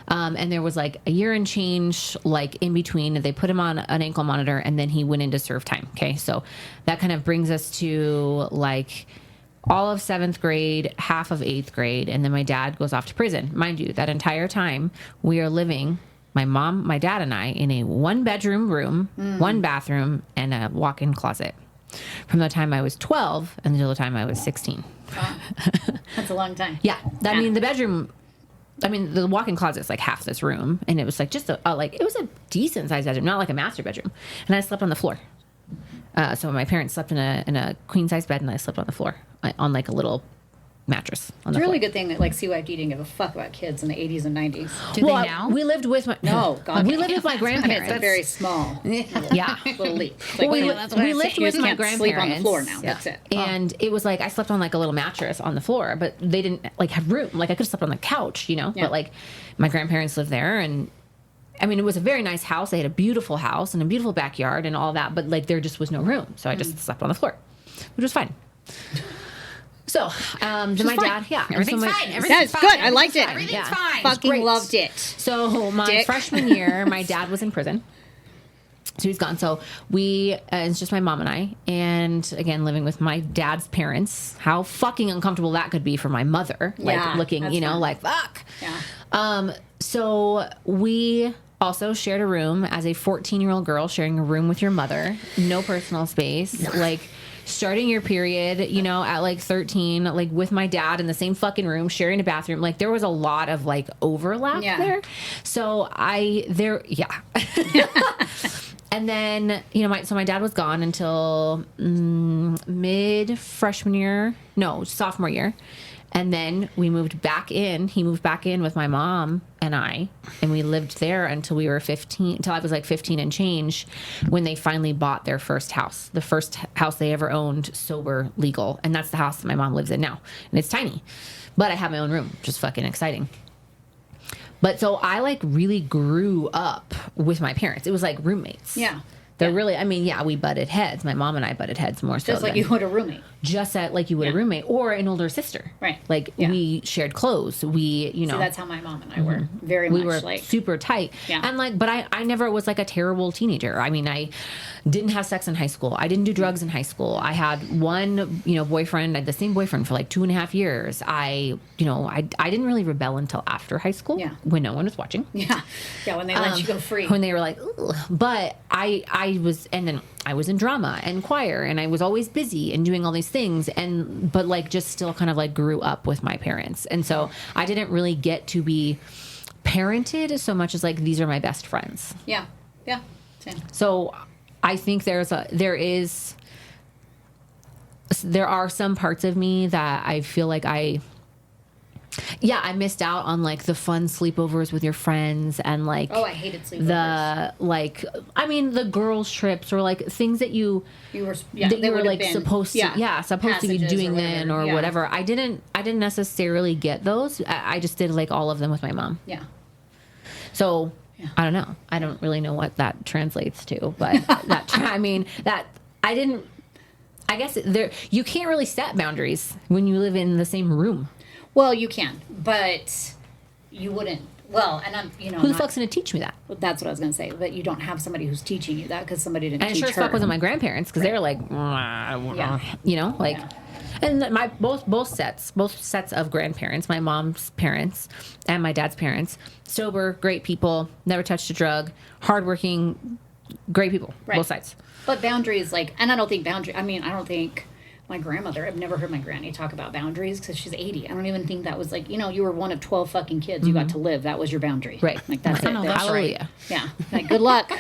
Speaker 2: And there was like a year and change, like in between. They put him on an ankle monitor and then he went into serve time. Okay. So that kind of brings us to like all of 7th grade, half of 8th grade. And then my dad goes off to prison. Mind you, that entire time we are living, my mom, my dad and I, in a 1-bedroom room, 1 bathroom and a walk-in closet from the time I was 12 until the time I was 16.
Speaker 1: Wow. That's a long time.
Speaker 2: Yeah. I mean, the walk-in closet is like half this room, and it was like just it was a decent sized bedroom, not like a master bedroom. And I slept on the floor. So my parents slept in a queen size bed, and I slept on the floor on like a little mattress on the
Speaker 1: It's a really
Speaker 2: floor.
Speaker 1: good thing that like CYFD didn't give a fuck about kids in the 80s and 90s.
Speaker 3: Do they now?
Speaker 2: We lived with my
Speaker 1: No, God.
Speaker 2: we lived with my grandparents.
Speaker 1: It's a very small
Speaker 2: yeah.
Speaker 1: little leap. It's like,
Speaker 2: We
Speaker 1: you
Speaker 2: lived
Speaker 1: just
Speaker 2: with my
Speaker 1: can't
Speaker 2: grandparents.
Speaker 1: sleep on the floor now.
Speaker 2: Yeah.
Speaker 1: That's it.
Speaker 2: And it was like I slept on like a little mattress on the floor, but they didn't like have room. Like I could have slept on the couch,
Speaker 1: Yeah.
Speaker 2: But like my grandparents lived there, and I mean it was a very nice house. They had a beautiful house and a beautiful backyard and all that, but like there just was no room, so I just slept on the floor, which was fine. So, then my dad,
Speaker 3: Everything's
Speaker 2: so
Speaker 3: fine.
Speaker 1: Yeah,
Speaker 3: Everything's
Speaker 1: it's
Speaker 3: fine.
Speaker 1: good. I liked it.
Speaker 3: Everything's
Speaker 2: Yeah.
Speaker 3: fine.
Speaker 1: Fucking
Speaker 2: great.
Speaker 1: loved it.
Speaker 2: So my
Speaker 1: Dick.
Speaker 2: freshman year, my dad was in prison. So he's gone. So it's just my mom and I, and again, living with my dad's parents. How fucking uncomfortable that could be for my mother. Like
Speaker 1: Yeah,
Speaker 2: looking,
Speaker 1: that's fun.
Speaker 2: like, fuck.
Speaker 1: Yeah.
Speaker 2: So we also shared a room as a 14-year-old girl, sharing a room with your mother. No personal space. Like starting your period, at like 13, like with my dad in the same fucking room, sharing a bathroom. Like there was a lot of like overlap there. So And then, my dad was gone until sophomore year. And then we moved back in. He moved back in with my mom and I, and we lived there until we were 15, until I was like 15 and change, when they finally bought their first house, the first house they ever owned, sober, legal. And that's the house that my mom lives in now. And it's tiny, but I have my own room, which is fucking exciting. But so I like really grew up with my parents. It was like roommates.
Speaker 1: Yeah.
Speaker 2: They're really, I mean, yeah, we butted heads. My mom and I butted heads more so
Speaker 1: Just like
Speaker 2: than
Speaker 1: you would a roommate.
Speaker 2: just at like you would a roommate or an older sister.
Speaker 1: Right.
Speaker 2: Like we shared clothes. We, you know,
Speaker 1: See, that's how my mom and I were. Very
Speaker 2: we
Speaker 1: much
Speaker 2: were
Speaker 1: like
Speaker 2: super tight.
Speaker 1: Yeah.
Speaker 2: And like, but I never was like a terrible teenager. I mean, I didn't have sex in high school. I didn't do drugs in high school. I had one, you know, boyfriend. I had the same boyfriend for like 2.5 years. I didn't really rebel until after high school.
Speaker 1: Yeah.
Speaker 2: When no one was watching.
Speaker 1: Yeah. Yeah, when they let you go free.
Speaker 2: When they were like, ugh. But I was, and then I was in drama and choir, and I was always busy and doing all these things, but like just still kind of like grew up with my parents, and so I didn't really get to be parented so much as like these are my best friends.
Speaker 1: Yeah. Yeah. Same.
Speaker 2: So I think there are some parts of me that I feel like I missed out on like the fun sleepovers with your friends and like
Speaker 1: I hated sleepovers.
Speaker 2: The girls trips or like things that you were like supposed to be doing then or whatever. I didn't necessarily get those. I just did like all of them with my mom.
Speaker 1: Yeah.
Speaker 2: So I don't know. I don't really know what that translates to, but I guess you can't really set boundaries when you live in the same room.
Speaker 1: Well, you can, but you wouldn't. Well, and I'm,
Speaker 2: who the fuck's going to teach me that?
Speaker 1: That's what I was going to say. But you don't have somebody who's teaching you that because somebody didn't teach her.
Speaker 2: And sure as fuck wasn't my grandparents because they were like, and both sets of grandparents, my mom's parents and my dad's parents, sober, great people, never touched a drug, hardworking, great people, both sides.
Speaker 1: But boundaries, and I don't think my grandmother, I've never heard my granny talk about boundaries because she's 80. I don't even think that was like, you were one of 12 fucking kids. You got to live. That was your boundary.
Speaker 2: Right.
Speaker 1: Like, that's it. That's
Speaker 2: Hallelujah.
Speaker 1: right. Yeah. Like, good luck.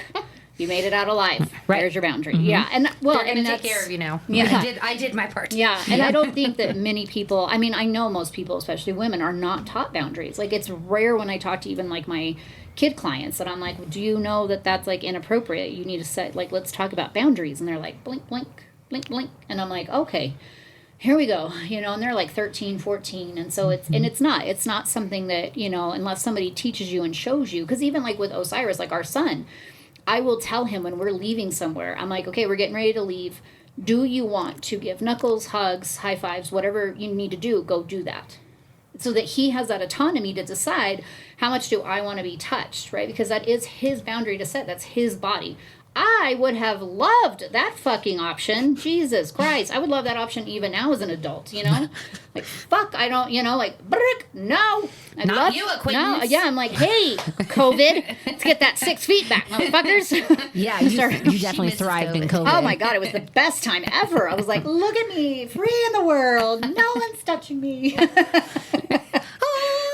Speaker 1: You made it out alive.
Speaker 2: Right.
Speaker 1: There's your boundary. Yeah. And well,
Speaker 3: they're going to take care of you now.
Speaker 1: Yeah.
Speaker 3: I did my part.
Speaker 1: Yeah. And I don't think that many people, I know most people, especially women, are not taught boundaries. Like, it's rare when I talk to even like my kid clients that I'm like, do you know that that's like inappropriate? You need to set, like, let's talk about boundaries. And they're like, blink, blink, blink, blink. And I'm like, okay. Here we go, and they're like 13, 14. And so it's not something that, unless somebody teaches you and shows you, because even like with Osiris, like our son, I will tell him when we're leaving somewhere, I'm like, okay, we're getting ready to leave. Do you want to give knuckles, hugs, high fives, whatever you need to do, go do that. So that he has that autonomy to decide how much do I want to be touched, right? Because that is his boundary to set. That's his body. I would have loved that fucking option. Jesus Christ. I would love that option even now as an adult, Like, fuck, I don't, brick, no.
Speaker 3: Not you, acquaintance.
Speaker 1: No, yeah, I'm like, hey, COVID, let's get that 6 feet back, motherfuckers.
Speaker 2: Yeah, you definitely thrived in COVID.
Speaker 1: Oh my God, it was the best time ever. I was like, look at me, free in the world. No one's touching me.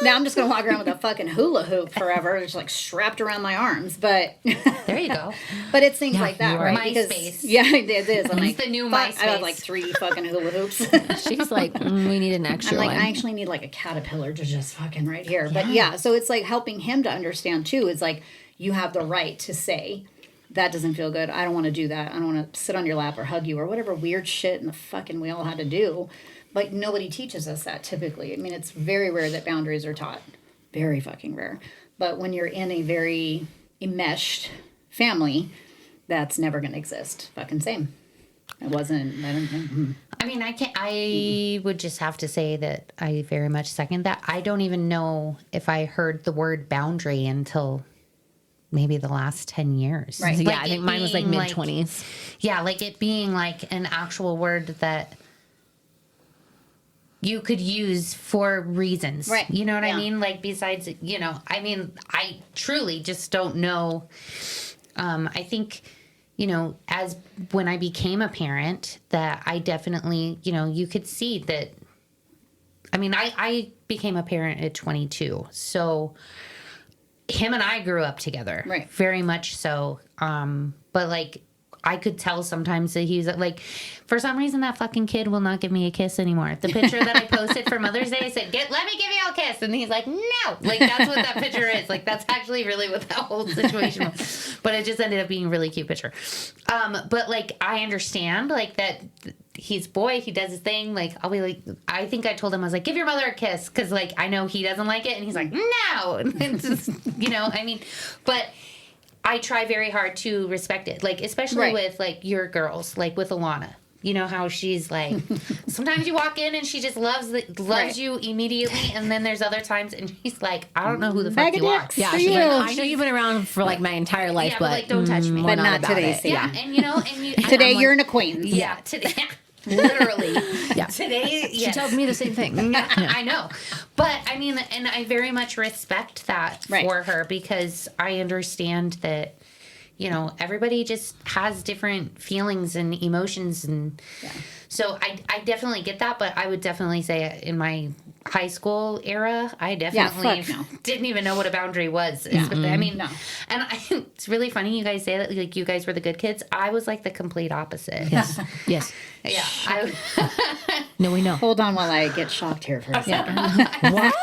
Speaker 1: Now I'm just going to walk around with a fucking hula hoop forever, just like strapped around my arms. But
Speaker 3: there you go.
Speaker 1: But it's things like that, right?
Speaker 3: MySpace.
Speaker 1: Yeah, it is. I'm like,
Speaker 3: the new
Speaker 1: fuck,
Speaker 3: MySpace.
Speaker 1: I have like 3 fucking hula hoops.
Speaker 2: She's like, we need an extra
Speaker 1: I'm like,
Speaker 2: one.
Speaker 1: I actually need like a caterpillar to just fucking right here. But yeah, so it's like helping him to understand too. Is like, you have the right to say, that doesn't feel good. I don't want to do that. I don't want to sit on your lap or hug you or whatever weird shit in the fucking we all had to do. But nobody teaches us that typically. I mean, it's very rare that boundaries are taught. Very fucking rare. But when you're in a very enmeshed family, that's never going to exist. Fucking same. It wasn't. I don't think.
Speaker 3: I mean, I would just have to say that I very much second that. I don't even know if I heard the word boundary until maybe the last 10 years.
Speaker 1: Right.
Speaker 2: Yeah, I think mine was like mid-20s.
Speaker 3: Yeah, like it being like an actual word that you could use for reasons.
Speaker 1: Right.
Speaker 3: You know what I mean? Like besides, I truly just don't know. I think, as when I became a parent that I definitely, you could see that. I mean, I became a parent at 22. So him and I grew up together.
Speaker 1: Right.
Speaker 3: Very much so. But like, I could tell sometimes that he's like, for some reason, that fucking kid will not give me a kiss anymore. The picture that I posted for Mother's Day, I said, let me give you a kiss. And he's like, no. Like, that's what that picture is. Like, that's actually really what that whole situation was. But it just ended up being a really cute picture. But, like, I understand, like, that he's boy, he does his thing. Like, I'll be like, I think I told him, I was like, give your mother a kiss. Because, like, I know he doesn't like it. And he's like, no. And it's just, but I try very hard to respect it. Like, especially
Speaker 1: Right.
Speaker 3: with, like, your girls, like with Alana. You know how she's like, sometimes you walk in and she just loves
Speaker 1: Right.
Speaker 3: you immediately, and then there's other times and she's like, I don't know who the
Speaker 1: Bag
Speaker 3: fuck
Speaker 1: of
Speaker 3: you are.
Speaker 1: dicks.
Speaker 2: Yeah,
Speaker 1: For
Speaker 2: she's
Speaker 1: you.
Speaker 2: like, I know you've been around for like my entire life,
Speaker 3: Yeah, but, like, don't touch me.
Speaker 2: we're
Speaker 1: But not
Speaker 2: about
Speaker 1: today,
Speaker 2: it.
Speaker 1: Sam.
Speaker 3: Yeah, and you know, and you
Speaker 1: Today
Speaker 3: I'm like,
Speaker 1: you're an acquaintance.
Speaker 3: yeah, today, literally,
Speaker 2: Yeah.
Speaker 3: today,
Speaker 2: She
Speaker 3: yes.
Speaker 2: tells me the same thing.
Speaker 3: Yeah, I know. But I mean, and I very much respect that
Speaker 1: Right.
Speaker 3: for her because I understand that, you know, everybody just has different feelings and emotions. And so I definitely get that. But I would definitely say in my high school era, I definitely
Speaker 1: fuck no.
Speaker 3: didn't even know what a boundary was. I mean,
Speaker 1: No.
Speaker 3: and it's really funny you guys say that, like, you guys were the good kids. I was like the complete opposite.
Speaker 2: Yes. Yes.
Speaker 3: Yeah. I,
Speaker 2: No, we know.
Speaker 1: Hold on while I get shocked here for a second.
Speaker 2: What?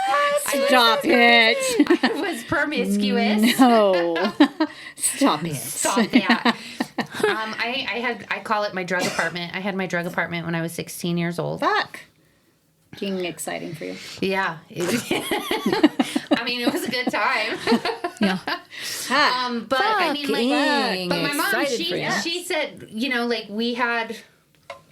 Speaker 1: Stop it.
Speaker 3: I was promiscuous.
Speaker 1: No. Stop it.
Speaker 3: Stop that. I call it my drug apartment. I had my drug apartment when I was 16 years old.
Speaker 1: Fuck. Being exciting for you.
Speaker 3: Yeah. I mean, it was a good time.
Speaker 2: Yeah.
Speaker 3: But I mean,
Speaker 2: Fucking
Speaker 3: but my mom,
Speaker 2: excited for you.
Speaker 3: she said, you know, like, we had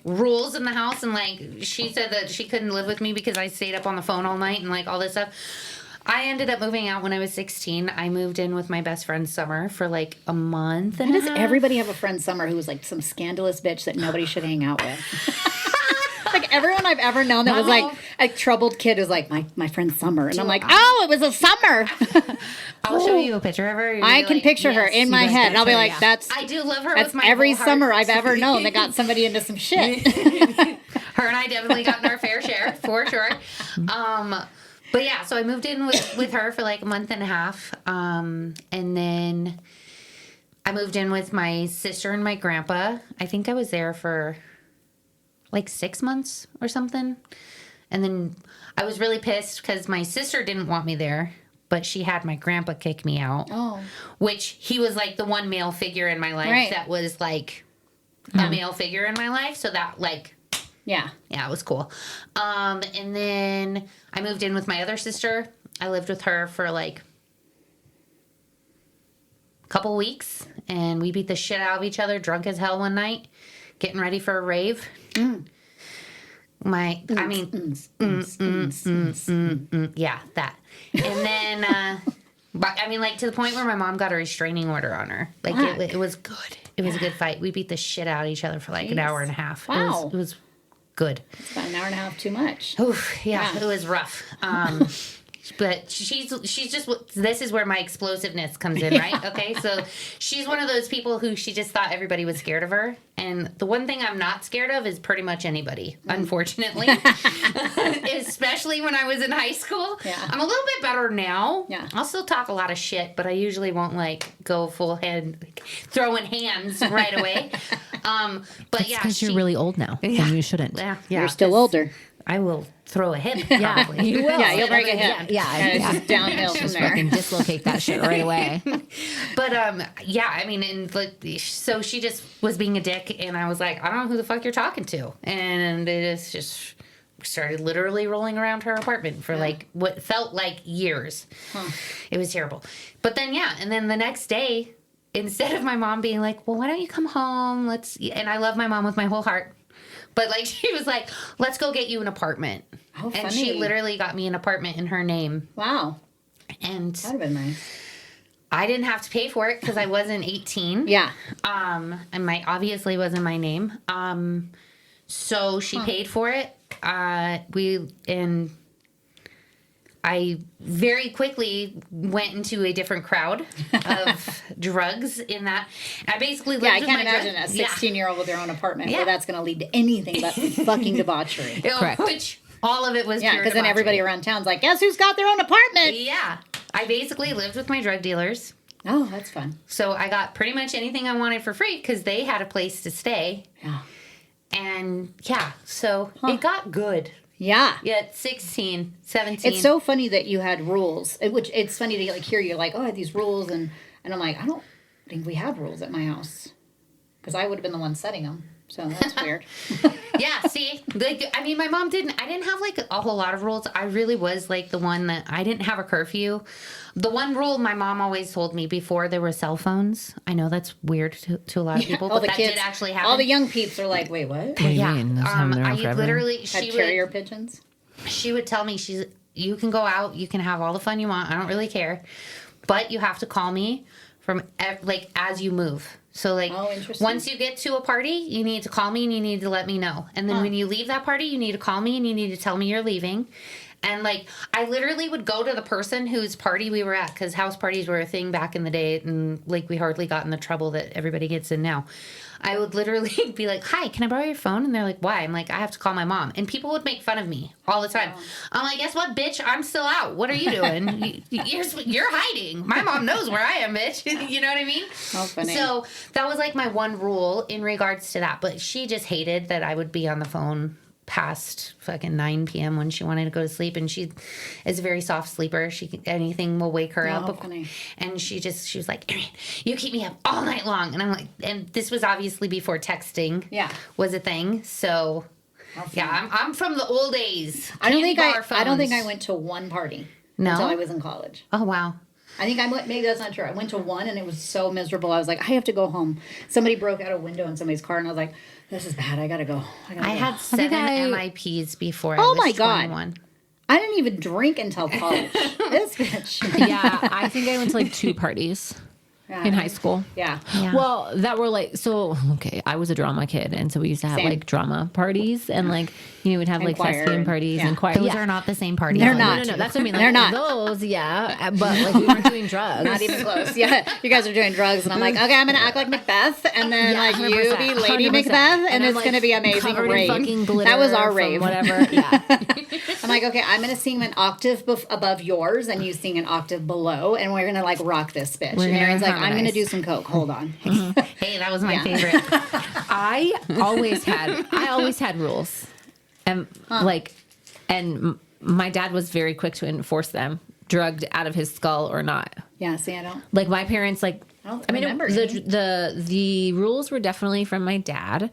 Speaker 3: rules in the house, and like, she said that she couldn't live with me because I stayed up on the phone all night and like all this stuff. I ended up moving out when I was 16. I moved in with my best friend Summer for like a month.
Speaker 1: Why does everybody have a friend Summer who was like some scandalous bitch that nobody should hang out with? Like everyone I've ever known that was like a troubled kid is like my friend Summer, and I'm like, oh, it was a Summer.
Speaker 3: I'll show you a picture of her.
Speaker 1: I can picture her in my head. And I'll be like,
Speaker 2: yeah.
Speaker 1: that's
Speaker 3: I do love her
Speaker 1: that's
Speaker 3: with my
Speaker 1: every
Speaker 3: whole heart.
Speaker 1: Summer I've ever known that got somebody into some shit.
Speaker 3: Her and I definitely got in our fair share, for sure. But yeah, so I moved in with her for like a month and a half. And then I moved in with my sister and my grandpa. I think I was there for like 6 months or something. And then I was really pissed because my sister didn't want me there, but she had my grandpa kick me out.
Speaker 1: Oh.
Speaker 3: Which he was like the one male figure in my life
Speaker 1: Right.
Speaker 3: that was like a male figure in my life. So that like,
Speaker 1: Yeah.
Speaker 3: yeah, it was cool. And then I moved in with my other sister. I lived with her for like a couple weeks, and we beat the shit out of each other, drunk as hell one night, getting ready for a rave. Yeah, that. And then, but I mean, like, to the point where my mom got a restraining order on her. Like, it was good. It was a good fight. We beat the shit out of each other for like an hour and a half.
Speaker 1: Wow.
Speaker 3: It was good.
Speaker 1: It's about an hour and a half too much.
Speaker 3: Oof, yeah,
Speaker 1: Yeah.
Speaker 3: it was rough. But she's just, this is where my explosiveness comes in, right? Okay, so she's one of those people who she just thought everybody was scared of her. And the one thing I'm not scared of is pretty much anybody, unfortunately. Especially when I was in high school.
Speaker 1: Yeah.
Speaker 3: I'm a little bit better now.
Speaker 1: Yeah.
Speaker 3: I'll still talk a lot of shit, but I usually won't like go full head, like, throwing hands right away. But yeah.
Speaker 2: Because you're really old now, and you shouldn't.
Speaker 3: Yeah,
Speaker 1: You're still older.
Speaker 3: I will throw a hip, probably.
Speaker 2: You will.
Speaker 1: Yeah, you'll break a hip.
Speaker 2: Yeah.
Speaker 1: And it's just downhill from there.
Speaker 2: Fucking dislocate that shit right away.
Speaker 3: But yeah, I mean, and like, so she just was being a dick, and I was like, I don't know who the fuck you're talking to, and it is just started literally rolling around her apartment for like what felt like years. It was terrible. But then yeah, and then the next day, instead of my mom being like, well, why don't you come home? And I love my mom with my whole heart. But like, she was like, let's go get you an apartment.
Speaker 1: Oh,
Speaker 3: and she
Speaker 1: funny.
Speaker 3: literally got me an apartment in her name.
Speaker 1: Wow.
Speaker 3: And
Speaker 1: That'd have been nice.
Speaker 3: I didn't have to pay for it because I wasn't 18.
Speaker 1: Yeah.
Speaker 3: And my obviously wasn't my name. So she paid for it. I very quickly went into a different crowd of drugs in that. I basically lived
Speaker 1: Yeah, I
Speaker 3: with
Speaker 1: can't
Speaker 3: my
Speaker 1: imagine a
Speaker 3: Yeah.
Speaker 1: 16-year-old with their own apartment
Speaker 3: Yeah.
Speaker 1: where that's going to lead to anything but fucking debauchery.
Speaker 2: Correct.
Speaker 3: Which all of it was
Speaker 1: Yeah,
Speaker 3: pure
Speaker 1: because then everybody
Speaker 3: debauchery.
Speaker 1: around town's like, guess who's got their own apartment?
Speaker 3: Yeah. I basically lived with my drug dealers.
Speaker 1: Oh, that's fun.
Speaker 3: So I got pretty much anything I wanted for free because they had a place to stay.
Speaker 1: Yeah.
Speaker 3: And yeah, so it got good.
Speaker 1: Yeah.
Speaker 3: Yeah, at 16, 17.
Speaker 1: It's so funny that you had rules. Which it's funny to like hear you like, oh, I had these rules, and I'm like, I don't think we have rules at my house because I would have been the one setting them. So that's weird.
Speaker 3: Yeah, see, like, I mean, I didn't have like a whole lot of rules. I really was like the one that I didn't have a curfew. The one rule my mom always told me before there were cell phones. I know that's weird to a lot of people,
Speaker 1: all
Speaker 3: but
Speaker 1: the
Speaker 3: that
Speaker 1: kids,
Speaker 3: did actually happen.
Speaker 1: all the young peeps are like, wait, what?
Speaker 3: Yeah, I
Speaker 2: forever.
Speaker 3: literally,
Speaker 1: Had carrier pigeons?
Speaker 3: she would tell me, you can go out, you can have all the fun you want. I don't really care, but you have to call me like as you move. So like once you get to a party, you need to call me and you need to let me know. And then when you leave that party, you need to call me and you need to tell me you're leaving. And like I literally would go to the person whose party we were at, because house parties were a thing back in the day, and like we hardly got in the trouble that everybody gets in now. I would literally be like, "Hi, can I borrow your phone?" And they're like, "Why?" I'm like, "I have to call my mom." And people would make fun of me all the time. I'm like, "Guess what, bitch? I'm still out. What are you doing? You're hiding. My mom knows where I am, bitch." You know what I mean?
Speaker 1: How funny.
Speaker 3: So that was like my one rule in regards to that. But she just hated that I would be on the phone past fucking 9 p.m. when she wanted to go to sleep, and she is a very soft sleeper. Anything will wake her up.
Speaker 1: Funny.
Speaker 3: And she was like, "Arian, you keep me up all night long." And I'm like, and this was obviously before texting was a thing. So yeah, I'm from the old days.
Speaker 1: I don't think I went to one party until I was in college.
Speaker 3: Oh wow.
Speaker 1: I think maybe that's not true. I went to one and it was so miserable. I was like, I have to go home. Somebody broke out a window in somebody's car and I was like, this is bad. I gotta go. I had
Speaker 3: 7 MIPs before.
Speaker 1: Oh
Speaker 3: I was
Speaker 1: my God.
Speaker 3: 21.
Speaker 1: I didn't even drink until college. This bitch.
Speaker 2: Yeah, I think I went to like 2 parties in high school.
Speaker 1: Yeah.
Speaker 2: Well, that were like, so, okay, I was a drama kid, and so we used to have like drama parties, and like, we'd have like thespian parties and choir.
Speaker 3: Those are not the same parties.
Speaker 1: They're not.
Speaker 2: No, that's what I mean. Like,
Speaker 1: They're not.
Speaker 2: Those, yeah, but like we weren't doing drugs.
Speaker 1: Not even close. Yeah, you guys are doing drugs, and I'm like, okay, I'm gonna act like Macbeth, and then like you
Speaker 2: 100%,
Speaker 1: be Lady
Speaker 2: 100%.
Speaker 1: Macbeth, and it's
Speaker 2: I'm,
Speaker 1: gonna be amazing.
Speaker 2: covered in
Speaker 1: Rave.
Speaker 2: fucking glitter
Speaker 1: That was our
Speaker 2: from
Speaker 1: rave.
Speaker 2: whatever. Yeah.
Speaker 1: I'm like, okay, I'm gonna sing an octave above yours, and you sing an octave below, and we're gonna like rock this bitch.
Speaker 2: We're
Speaker 1: And
Speaker 2: gonna
Speaker 1: Aaron's like, I'm gonna
Speaker 2: harmonize.
Speaker 1: do some coke. Hold on.
Speaker 3: Hey, that was my favorite.
Speaker 2: I always had rules, and my dad was very quick to enforce them, drugged out of his skull or not.
Speaker 1: Yeah. See, I don't.
Speaker 2: Like my parents, like
Speaker 1: I
Speaker 2: I mean,
Speaker 1: remember
Speaker 2: the rules were definitely from my dad.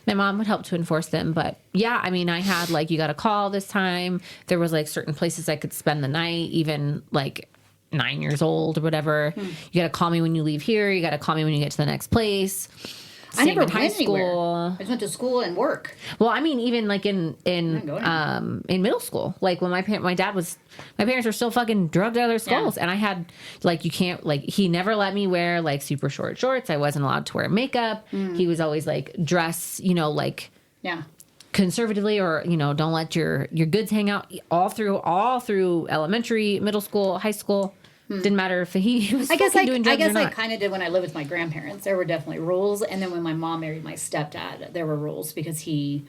Speaker 2: My mom would help to enforce them, but yeah, I mean, I had like, you got to call this time. There was like certain places I could spend the night, even like 9 years old or whatever. You got to call me when you leave here. You got to call me when you get to the next place.
Speaker 1: I never
Speaker 2: in high
Speaker 1: went
Speaker 2: school.
Speaker 1: anywhere. I just went to school and work.
Speaker 2: Well, I mean, even like in
Speaker 1: go
Speaker 2: middle school, like when my parents were still fucking drugged out of their skulls, and I had like, you can't, like, he never let me wear like super short shorts. I wasn't allowed to wear makeup. He was always like, dress, like conservatively, or don't let your goods hang out all through elementary, middle school, high school. Didn't matter if he was doing drugs
Speaker 1: I guess
Speaker 2: or not.
Speaker 1: I kind of did when I lived with my grandparents. There were definitely rules, and then when my mom married my stepdad, there were rules because he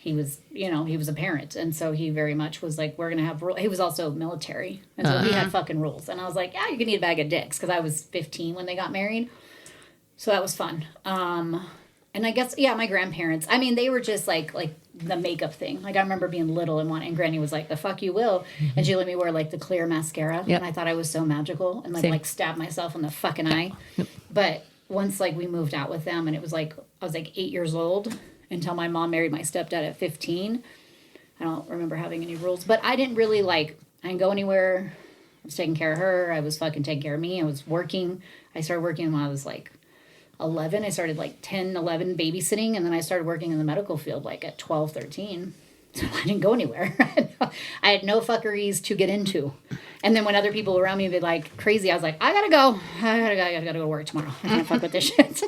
Speaker 1: was he was a parent, and so he very much was like, we're gonna have rules. He was also military, and so he had fucking rules. And I was like, yeah, you can eat a bag of dicks, because I was 15 when they got married, so that was fun. And I guess my grandparents. I mean, they were just like the makeup thing. Like I remember being little and Granny was like, "The fuck you will," and she let me wear like the clear mascara, and I thought I was so magical, and like stab myself in the fucking eye. But once like we moved out with them, and it was like I was like 8 years old until my mom married my stepdad at 15. I don't remember having any rules, but I didn't really I didn't go anywhere. I was taking care of her. I was fucking taking care of me. I was working. I started working when I was like 11. I started like 10, 11 babysitting, and then I started working in the medical field like at 12, 13. So I didn't go anywhere. I had no fuckeries to get into. And then when other people around me would be like crazy, I was like, I gotta go. I gotta go to work tomorrow. I can't fuck with this shit.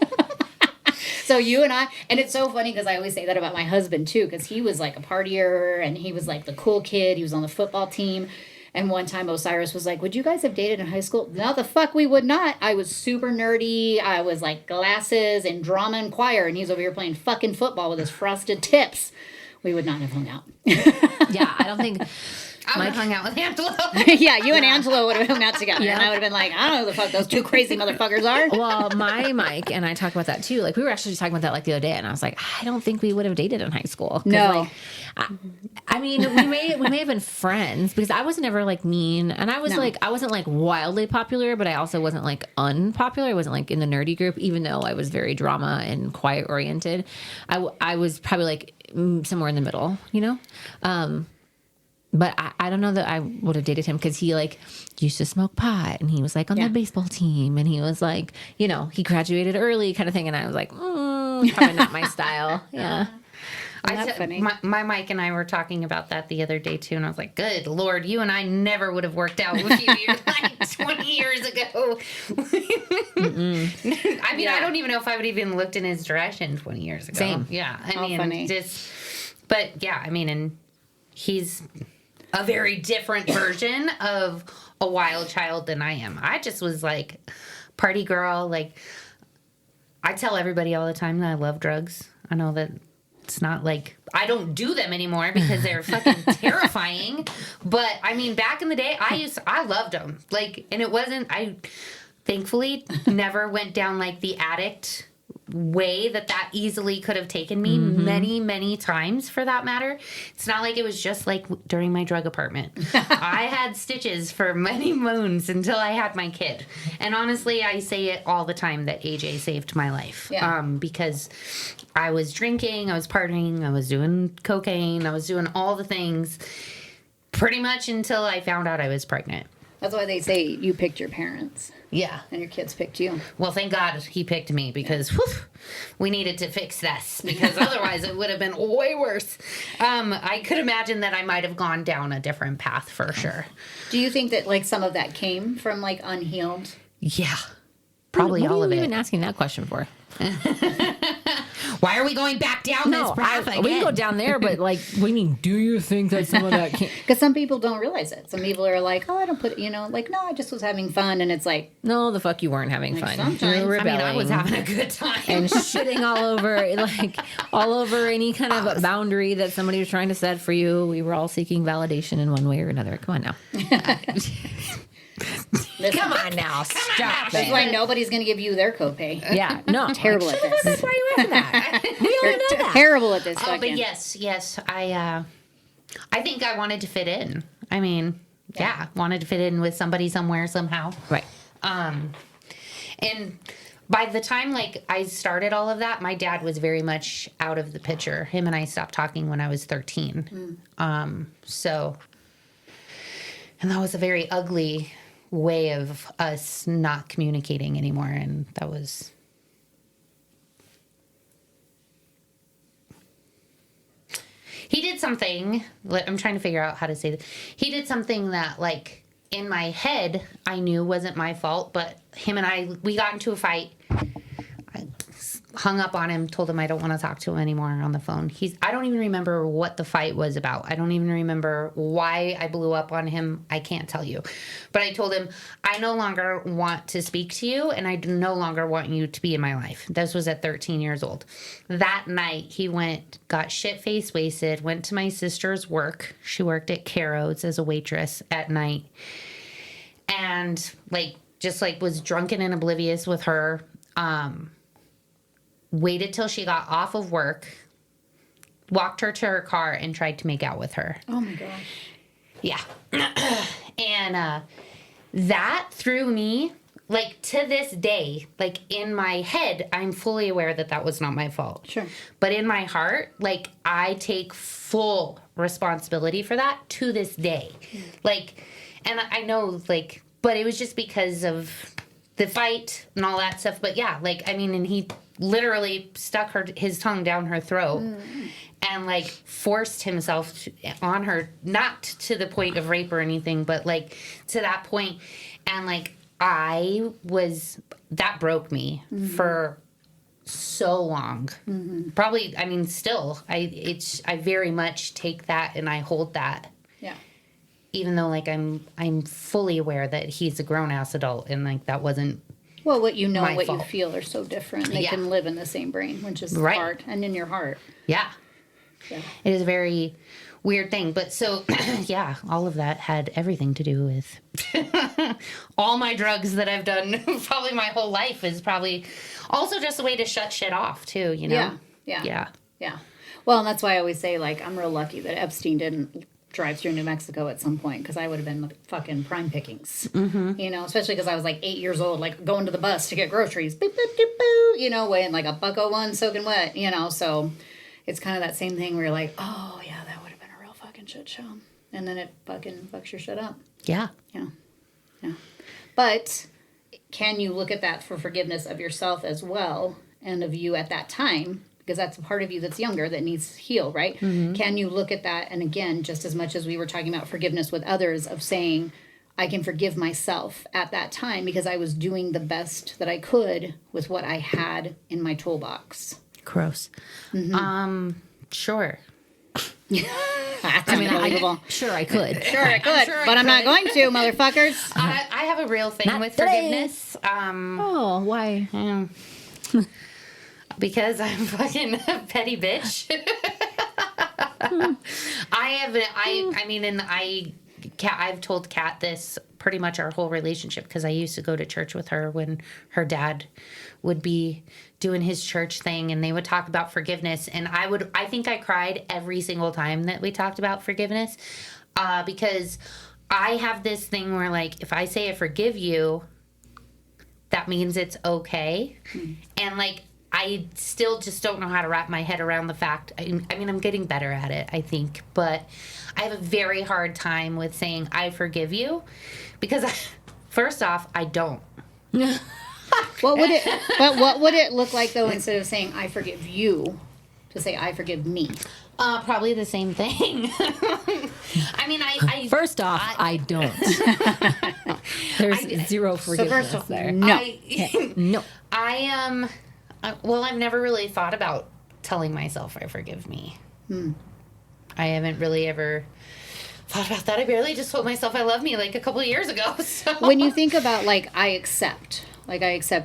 Speaker 1: So you and it's so funny because I always say that about my husband too, because he was like a partier and he was like the cool kid. He was on the football team. And one time Osiris was like, would you guys have dated in high school? No, the fuck we would not. I was super nerdy. I was like glasses and drama and choir. And he's over here playing fucking football with his frosted tips. We would not have hung out.
Speaker 2: Yeah, I don't think
Speaker 3: I would have hung out with Angelo.
Speaker 1: Yeah, you and Angelo would have hung out together. And I would have been like, I don't know who the fuck those two crazy motherfuckers are.
Speaker 2: Well, my Mike and I talked about that too. Like, we were actually just talking about that like the other day, and I was like, I don't think we would have dated in high school. 'Cause,
Speaker 1: No.
Speaker 2: like, I mean, we may have been friends because I was never like mean, and I was I wasn't like wildly popular, but I also wasn't like unpopular. I wasn't like in the nerdy group, even though I was very drama and quiet oriented. I was probably like somewhere in the middle, you know. But I don't know that I would have dated him because he like used to smoke pot, and he was like on the baseball team, and he was like, you know, he graduated early kind of thing. And I was like, probably not my style. Yeah.
Speaker 1: Funny.
Speaker 3: My Mike and I were talking about that the other day too, and I was like, "Good Lord, you and I never would have worked out with you like 20 years ago." I mean, I don't even know if I would even looked in his direction 20 years ago.
Speaker 2: Same.
Speaker 3: Yeah, I mean,
Speaker 1: funny.
Speaker 3: but yeah, I mean, and he's a very different version of a wild child than I am. I just was like party girl. Like, I tell everybody all the time that I love drugs. I know that. It's not like I don't do them anymore because they're fucking terrifying. But I mean, back in the day, I loved them. Like, and it wasn't, I thankfully never went down like the addict way that easily could have taken me many, many times for that matter. It's not like it was just like during my drug apartment. I had stitches for many moons until I had my kid. And honestly, I say it all the time that AJ saved my life.
Speaker 1: Yeah.
Speaker 3: Because I was drinking, I was partying, I was doing cocaine, I was doing all the things pretty much until I found out I was pregnant.
Speaker 1: That's why they say you picked your parents.
Speaker 3: Yeah.
Speaker 1: And your kids picked you.
Speaker 3: Well, thank God he picked me because we needed to fix this because otherwise it would have been way worse. I could imagine that I might have gone down a different path for sure.
Speaker 1: Do you think that like some of that came from like unhealed?
Speaker 3: Yeah. Probably
Speaker 2: what
Speaker 3: all of
Speaker 2: What have you
Speaker 3: it.
Speaker 2: been asking that question for?
Speaker 3: Why are we going back down this path again?
Speaker 2: We can go down there, but like, we mean, do you think that some of that came?
Speaker 1: Because some people don't realize it. Some people are like, oh, I don't put, like, no, I just was having fun. And it's like,
Speaker 2: No, the fuck you weren't having
Speaker 1: Like,
Speaker 2: fun.
Speaker 1: sometimes.
Speaker 2: You were
Speaker 3: I mean,
Speaker 2: rebelling
Speaker 3: I was having a good time.
Speaker 2: and shitting all over any kind of boundary that somebody was trying to set for you. We were all seeking validation in one way or another. Come on now. Come on now. Stop
Speaker 1: that's
Speaker 2: it.
Speaker 1: why nobody's going to give you their copay.
Speaker 2: Yeah, no.
Speaker 1: Terrible at this.
Speaker 2: That's why you asking that. We all
Speaker 1: You're
Speaker 2: know that.
Speaker 1: terrible at this.
Speaker 3: Oh,
Speaker 1: fucking.
Speaker 3: but yes, I think I wanted to fit in. I mean, yeah, wanted to fit in with somebody somewhere somehow.
Speaker 2: Right.
Speaker 3: And by the time like I started all of that, my dad was very much out of the picture. Him and I stopped talking when I was 13. So, and that was a very ugly way of us not communicating anymore, and that was. He did something, I'm trying to figure out how to say this. He did something that, like, in my head, I knew wasn't my fault, but him and we got into a fight. I hung up on him, told him I don't want to talk to him anymore on the phone. I don't even remember what the fight was about. I don't even remember why I blew up on him. I can't tell you. But I told him, I no longer want to speak to you, and I no longer want you to be in my life. This was at 13 years old. That night, he got shit-faced wasted, went to my sister's work. She worked at Caro's as a waitress at night. And, was drunken and oblivious with her. Waited till she got off of work, walked her to her car, and tried to make out with her.
Speaker 1: Oh my gosh.
Speaker 3: Yeah. And that threw me, to this day, in my head, I'm fully aware that was not my fault.
Speaker 1: Sure.
Speaker 3: But in my heart, I take full responsibility for that to this day. And I know, but it was just because of the fight and all that stuff. But yeah, and he literally stuck his tongue down her throat and forced himself on her, not to the point of rape or anything, but to that point. And that broke me for so long. Probably, still, I very much take that and I hold that.
Speaker 1: Yeah.
Speaker 3: Even though I'm fully aware that he's a grown ass adult and that wasn't.
Speaker 1: Well, what you know,
Speaker 3: my
Speaker 1: what
Speaker 3: fault.
Speaker 1: you feel are so different. They can live in the same brain, which is
Speaker 3: Right.
Speaker 1: hard, and in your heart.
Speaker 3: Yeah.
Speaker 1: Yeah.
Speaker 3: It is very weird thing. But so, yeah, all of that had everything to do with all my drugs that I've done probably my whole life is probably also just a way to shut shit off too, you know?
Speaker 1: Yeah. Well, and that's why I always say, like, I'm real lucky that Epstein didn't drive through New Mexico at some point, because I would have been fucking prime pickings. You know, especially because I was like 8 years old, like going to the bus to get groceries, boop, boop, boop, boop, you know, weighing like a $1.01 soaking wet, you know, so it's kind of that same thing where you're like, oh yeah, that would have been a real fucking shit show. And then it fucking fucks your shit up.
Speaker 3: Yeah.
Speaker 1: Yeah. But can you look at that for forgiveness of yourself as well, and of you at that time? Because that's a part of you that's younger that needs to heal, right? Can you look at that? And again, just as much as we were talking about forgiveness with others, of saying, I can forgive myself at that time because I was doing the best that I could with what I had in my toolbox.
Speaker 3: Gross. Sure.
Speaker 1: That's unbelievable.
Speaker 2: Sure, I could.
Speaker 1: Sure, I could, but I'm not going to, motherfuckers.
Speaker 3: I have a real thing
Speaker 2: Not
Speaker 3: with
Speaker 2: today.
Speaker 3: forgiveness.
Speaker 2: Oh, why?
Speaker 3: Because I'm fucking a petty bitch. I've told Kat this pretty much our whole relationship, because I used to go to church with her when her dad would be doing his church thing, and they would talk about forgiveness, and I think I cried every single time that we talked about forgiveness, because I have this thing where, like, if I say I forgive you, that means it's okay. And, like, I still just don't know how to wrap my head around the fact. I mean, I'm getting better at it, I think. But I have a very hard time with saying, I forgive you. Because, first off, I don't.
Speaker 1: What would it look like, though, instead of saying, I forgive you, to say, I forgive me?
Speaker 3: Probably the same thing. I mean,
Speaker 2: First off, I don't. There's zero forgiveness there.
Speaker 1: No.
Speaker 2: No.
Speaker 3: I am... well, I've never really thought about telling myself I forgive me. I haven't really ever thought about that. I barely just told myself I love me like a couple of years ago. So.
Speaker 1: When you think about, like, I accept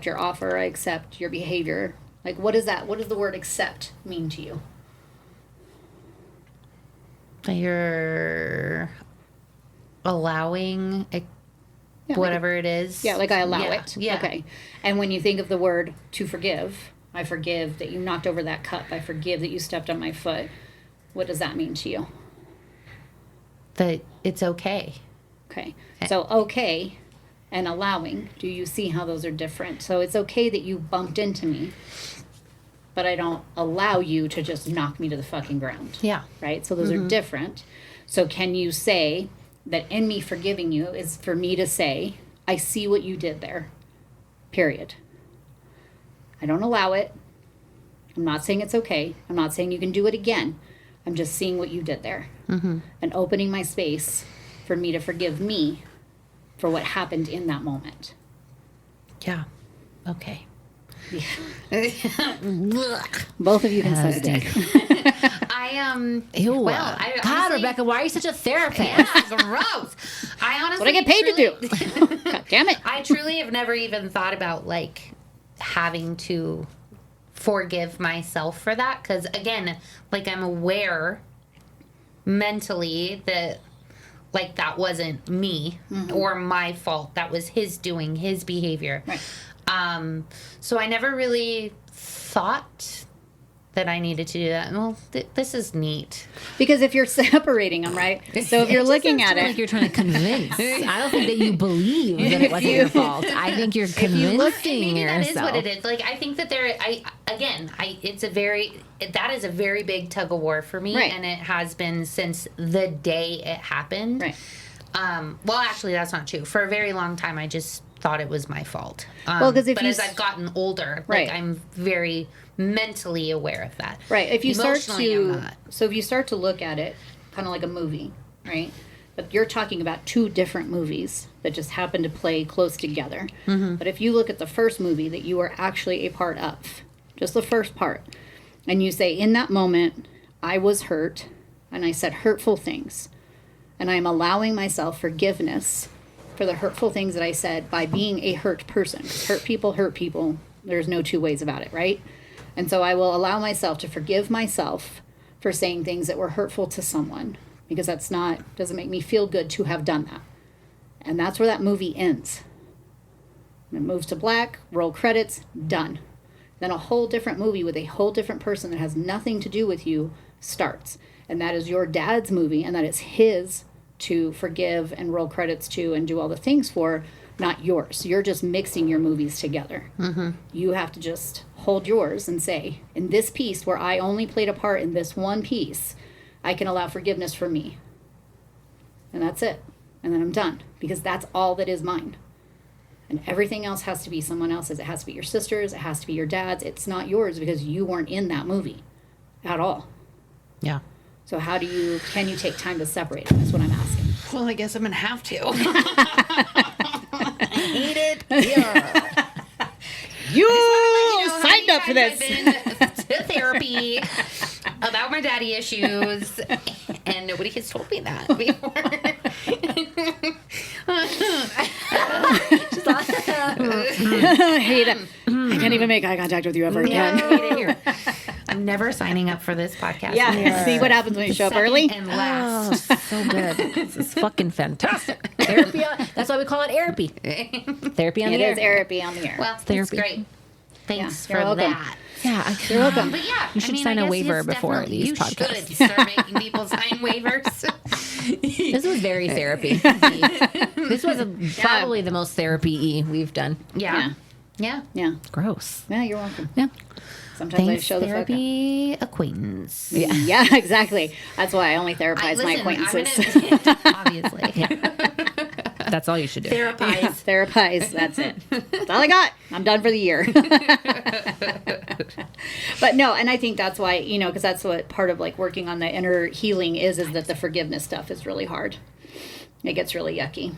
Speaker 1: your offer, I accept your behavior, like, what is that? What does the word accept mean to you?
Speaker 3: You're allowing whatever it is.
Speaker 1: Yeah, like I allow it.
Speaker 3: Yeah.
Speaker 1: Okay. And when you think of the word to forgive, I forgive that you knocked over that cup. I forgive that you stepped on my foot. What does that mean to you?
Speaker 3: That it's okay.
Speaker 1: Okay. So okay and allowing, do you see how those are different? So it's okay that you bumped into me, but I don't allow you to just knock me to the fucking ground.
Speaker 3: Yeah.
Speaker 1: Right? So those are different. So can you say that in me forgiving you is for me to say, I see what you did there, period. I don't allow it. I'm not saying it's okay. I'm not saying you can do it again. I'm just seeing what you did there and opening my space for me to forgive me for what happened in that moment.
Speaker 3: Yeah. Okay.
Speaker 1: Both of you can suck a dick.
Speaker 2: Ew.
Speaker 3: Well,
Speaker 2: God,
Speaker 3: honestly,
Speaker 2: Rebecca, why are you such a therapist?
Speaker 3: Yeah, gross. I honestly,
Speaker 1: What I get paid to do. God damn it.
Speaker 3: I truly have never even thought about, like, having to forgive myself for that, because again, like, I'm aware mentally that, like, that wasn't me or my fault. That was his doing, his behavior.
Speaker 1: Right.
Speaker 3: So I never really thought that I needed to do that. Well, this is neat.
Speaker 1: Because if you're separating them, right? So if you're looking at it.
Speaker 2: Like you're trying to convince. I don't think that you believe that it wasn't your fault. I think you're convincing
Speaker 3: Maybe
Speaker 2: yourself.
Speaker 3: that is what it is. Like, I think that that is a very big tug of war for me.
Speaker 1: Right.
Speaker 3: And it has been since the day it happened.
Speaker 1: Right.
Speaker 3: Well, actually, that's not true. For a very long time, I just thought it was my fault.
Speaker 1: Well, 'cause if
Speaker 3: but
Speaker 1: you
Speaker 3: as I've gotten older,
Speaker 1: Right.
Speaker 3: like, I'm very mentally aware of that.
Speaker 1: Right. If you start
Speaker 3: Emotionally, I'm
Speaker 1: to,
Speaker 3: not.
Speaker 1: so if you start to look at it kind of like a movie, right? But you're talking about two different movies that just happen to play close together. But if you look at the first movie that you are actually a part of, just the first part, and you say, in that moment, I was hurt and I said hurtful things, and I'm allowing myself forgiveness for the hurtful things that I said by being a hurt person. 'Cause hurt people. There's no two ways about it, right? And so I will allow myself to forgive myself for saying things that were hurtful to someone, because doesn't make me feel good to have done that. And that's where that movie ends. And it moves to black, roll credits, done. Then a whole different movie with a whole different person that has nothing to do with you starts. And that is your dad's movie, and that is his to forgive and roll credits to and do all the things for, not yours. You're just mixing your movies together. You have to just hold yours and say, in this piece where I only played a part in this one piece, I can allow forgiveness for me. And that's it. And then I'm done, because that's all that is mine. And everything else has to be someone else's. It has to be your sister's. It has to be your dad's. It's not yours because you weren't in that movie at all.
Speaker 3: Yeah.
Speaker 1: So can you take time to separate them? That's what I'm asking.
Speaker 3: Well, I guess I'm going to have to. I hate it. Yeah.
Speaker 1: You signed up for this.
Speaker 3: I've been to therapy about my daddy issues, and nobody has told me that before.
Speaker 1: I hate it. I can't even make eye contact with you ever again.
Speaker 3: I'm never signing up for this podcast.
Speaker 1: Yeah. See what happens when you show up early?
Speaker 3: And last.
Speaker 2: Oh, so good. This is fucking fantastic. Therapy. That's why we call it therapy. Therapy on the air.
Speaker 1: It is therapy on the air.
Speaker 3: Well, that's
Speaker 2: Therapy.
Speaker 3: great. Thanks
Speaker 1: you're
Speaker 3: for
Speaker 1: welcome.
Speaker 3: that.
Speaker 2: Yeah,
Speaker 1: You're welcome.
Speaker 3: But yeah,
Speaker 2: You should sign
Speaker 3: I
Speaker 2: a
Speaker 3: guess
Speaker 2: waiver
Speaker 3: it's
Speaker 2: before
Speaker 3: definitely-
Speaker 2: these podcasts.
Speaker 3: You should start making people sign waivers.
Speaker 2: This was very therapy. This was probably the most therapy we've done.
Speaker 3: Yeah. Yeah.
Speaker 1: Yeah.
Speaker 2: Gross.
Speaker 1: Yeah, you're welcome.
Speaker 2: Yeah.
Speaker 1: Sometimes
Speaker 3: Thanks,
Speaker 1: I show the fuck up.
Speaker 3: therapy acquaintance.
Speaker 1: Yeah, exactly. That's why I only therapize my acquaintances.
Speaker 3: Obviously.
Speaker 2: That's all you should do.
Speaker 3: Therapize.
Speaker 1: Therapize. That's it. That's all I got. I'm done for the year. But no, and I think that's why, because that's what part of like working on the inner healing is that the forgiveness stuff is really hard. It gets really yucky.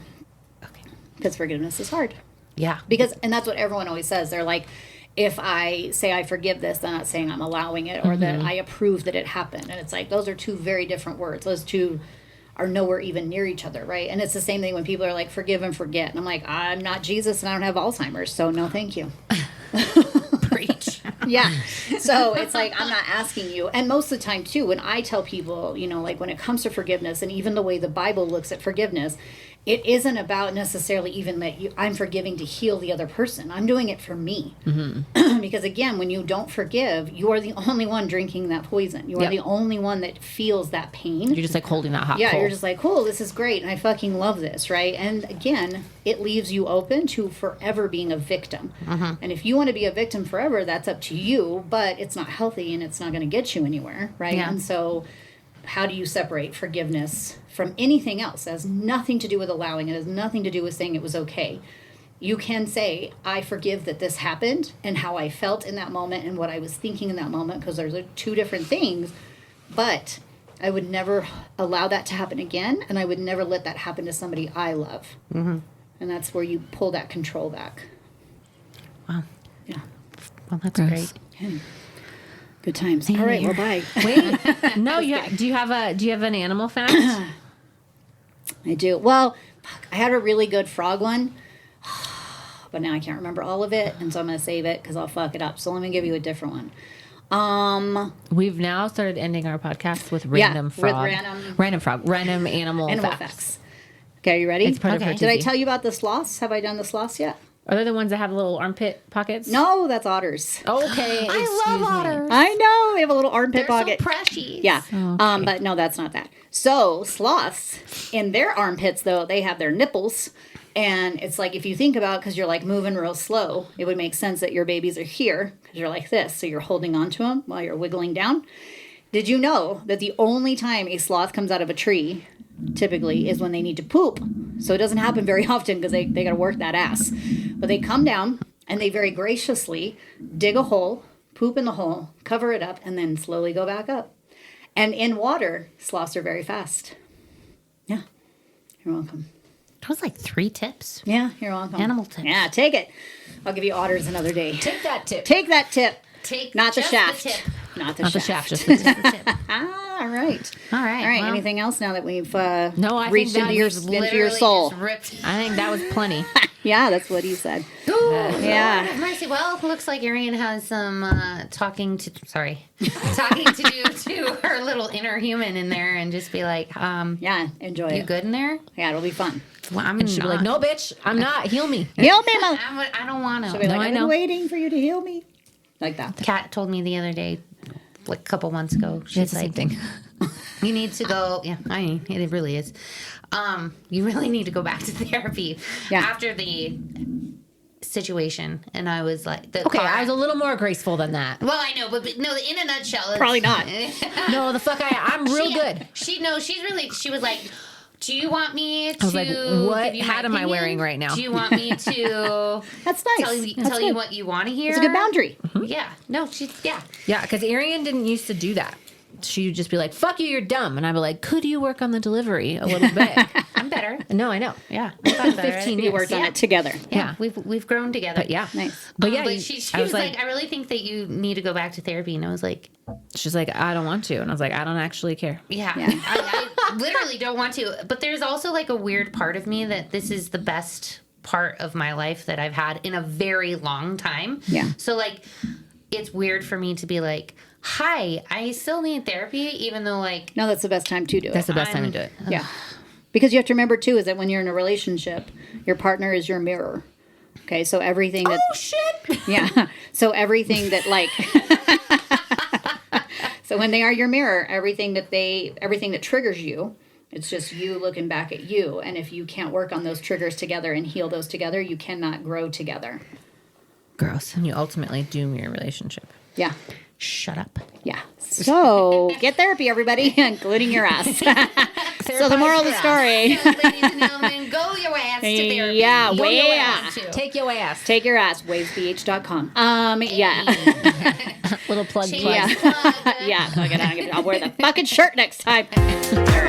Speaker 3: Okay.
Speaker 1: Because forgiveness is hard.
Speaker 3: Yeah.
Speaker 1: And that's what everyone always says. They're like, if I say I forgive this, I'm not saying I'm allowing it or that I approve that it happened. And it's like, those are two very different words. Those two are nowhere even near each other, right? And it's the same thing when people are like, forgive and forget. And I'm like, I'm not Jesus and I don't have Alzheimer's, so no thank you.
Speaker 3: Preach.
Speaker 1: Yeah. So it's like, I'm not asking you. And most of the time, too, when I tell people, like when it comes to forgiveness and even the way the Bible looks at forgiveness, it isn't about necessarily even that I'm forgiving to heal the other person. I'm doing it for me. Because again, when you don't forgive, you are the only one drinking that poison. You are the only one that feels that pain.
Speaker 2: You're just like holding that hot coal.
Speaker 1: You're just like, cool, this is great, and I fucking love this, right? And again, it leaves you open to forever being a victim. And if you want to be a victim forever, that's up to you, but it's not healthy and it's not going to get you anywhere, right?
Speaker 3: Yeah.
Speaker 1: And so how do you separate forgiveness from anything else? It has nothing to do with allowing it. It has nothing to do with saying it was okay. You can say, I forgive that this happened and how I felt in that moment and what I was thinking in that moment, because there's two different things, but I would never allow that to happen again, and I would never let that happen to somebody I love. And that's where you pull that control back.
Speaker 3: Wow.
Speaker 1: Yeah.
Speaker 3: Well, that's
Speaker 2: Gross.
Speaker 3: great.
Speaker 1: Yeah. Good times. All right, well, bye.
Speaker 2: Wait, no, do you have an animal fact?
Speaker 1: I do. Well, fuck, I had a really good frog one, but now I can't remember all of it, and so I'm going to save it because I'll fuck it up. So let me give you a different one.
Speaker 2: We've now started ending our podcast with random frog. Random animal facts.
Speaker 1: Okay, are you ready?
Speaker 2: It's part of her
Speaker 1: Did I
Speaker 2: tizzy.
Speaker 1: tell you about the sloths? Have I done the sloths yet?
Speaker 2: Are they the ones that have little armpit pockets?
Speaker 1: No, that's otters.
Speaker 2: Okay,
Speaker 3: I love otters.
Speaker 1: I know. They have a little armpit
Speaker 3: They're
Speaker 1: pocket.
Speaker 3: so precious.
Speaker 1: Yeah.
Speaker 2: Okay.
Speaker 1: But no, that's not that. So sloths, in their armpits, though, they have their nipples. And it's like, if you think about, because you're like moving real slow, it would make sense that your babies are here because you're like this. So you're holding on to them while you're wiggling down. Did you know that the only time a sloth comes out of a tree typically is when they need to poop? So it doesn't happen very often because they got to work that ass. But they come down and they very graciously dig a hole, poop in the hole, cover it up, and then slowly go back up. And in water, sloths are very fast. Yeah. You're welcome.
Speaker 3: That was like 3 tips.
Speaker 1: Yeah, you're welcome.
Speaker 3: Animal tips.
Speaker 1: Yeah, take it. I'll give you otters another day.
Speaker 2: Take that tip.
Speaker 1: Take that tip.
Speaker 3: Take
Speaker 1: Not the
Speaker 3: just
Speaker 1: shaft.
Speaker 3: The tip.
Speaker 1: Not the
Speaker 2: Not the
Speaker 1: shaft.
Speaker 2: shaft, just the tip.
Speaker 3: The tip.
Speaker 1: All right.
Speaker 3: All right.
Speaker 1: All right.
Speaker 3: well,
Speaker 1: Anything else now that we've
Speaker 2: No, I
Speaker 1: reached
Speaker 2: think that
Speaker 1: into your
Speaker 2: is
Speaker 1: soul?
Speaker 3: literally just ripped.
Speaker 2: I think that was plenty.
Speaker 1: Yeah, that's what he said. Yeah.
Speaker 3: Lord mercy. Well, looks like Arian has some talking to do to her little inner human in there, and just be like,
Speaker 1: Yeah, enjoy
Speaker 3: you
Speaker 1: it.
Speaker 3: good in there?
Speaker 1: Yeah, it'll be fun.
Speaker 3: Well, I'm
Speaker 2: And she'd be like, no, bitch, I'm not. Heal me.
Speaker 1: Heal me, Mom.
Speaker 3: I don't want
Speaker 1: She'll
Speaker 3: to.
Speaker 1: be like,
Speaker 2: No, I
Speaker 1: I've
Speaker 2: know.
Speaker 1: been waiting for you to heal me. Like that.
Speaker 3: Kat told me the other day, like a couple months ago,
Speaker 2: It's
Speaker 3: she's
Speaker 2: the same
Speaker 3: like,
Speaker 2: thing.
Speaker 3: you need to go. Yeah, I mean, it really is. You really need to go back to therapy
Speaker 1: Yeah.
Speaker 3: after the situation. And I was like,
Speaker 2: Okay, I was a little more graceful than that.
Speaker 3: well, I know, but no, in a nutshell, it's,
Speaker 1: Probably not.
Speaker 2: No, the fuck I'm real good.
Speaker 3: She was like, do you want me to?
Speaker 2: I was like, what
Speaker 3: give you my
Speaker 2: hat am I
Speaker 3: opinion?
Speaker 2: wearing right now?
Speaker 3: Do you want me to
Speaker 1: That's nice.
Speaker 3: tell you
Speaker 1: That's good.
Speaker 3: what you want to hear?
Speaker 1: It's a good boundary.
Speaker 3: Yeah. No, yeah.
Speaker 2: Yeah, because Arian didn't used to do that. She would just be like, fuck you, you're dumb. And I'd be like, could you work on the delivery a little bit?
Speaker 3: I'm better.
Speaker 2: No, I know.
Speaker 3: Yeah. I've gotten better.
Speaker 2: 15
Speaker 1: We
Speaker 2: years.
Speaker 1: worked on
Speaker 3: Yeah.
Speaker 1: it together.
Speaker 2: Yeah.
Speaker 3: We've grown together.
Speaker 2: But yeah.
Speaker 1: Nice.
Speaker 2: But yeah,
Speaker 3: but she
Speaker 2: I
Speaker 3: was like, I really think that you need to go back to therapy. And I was like,
Speaker 2: she's like, I don't want to. And I was like, I don't actually care.
Speaker 3: yeah.
Speaker 1: Yeah.
Speaker 3: I literally don't want to. But there's also like a weird part of me that this is the best part of my life that I've had in a very long time.
Speaker 1: Yeah.
Speaker 3: So like, it's weird for me to be like, hi, I still need therapy, even though like,
Speaker 1: No, that's the best time to do it.
Speaker 2: That's the best time to do it.
Speaker 1: Yeah. Because you have to remember too is that when you're in a relationship, your partner is your mirror. Okay, so everything that
Speaker 2: shit.
Speaker 1: yeah. So everything that like so when they are your mirror, everything that triggers you, it's just you looking back at you. And if you can't work on those triggers together and heal those together, you cannot grow together.
Speaker 2: Gross. And you ultimately doom your relationship.
Speaker 1: Yeah.
Speaker 3: shut up.
Speaker 1: Yeah. So get therapy, everybody, including your ass. So the moral of the story.
Speaker 3: Ladies and gentlemen, go your ass to therapy.
Speaker 1: Yeah,
Speaker 3: Go
Speaker 1: way
Speaker 3: your
Speaker 1: ass.
Speaker 3: too.
Speaker 2: Take your ass.
Speaker 1: Take your ass, wavesbh.com. Yeah.
Speaker 2: Little plug.
Speaker 3: Change
Speaker 1: Yeah.
Speaker 3: plug.
Speaker 1: Yeah. I'll wear the fucking shirt next time. All right.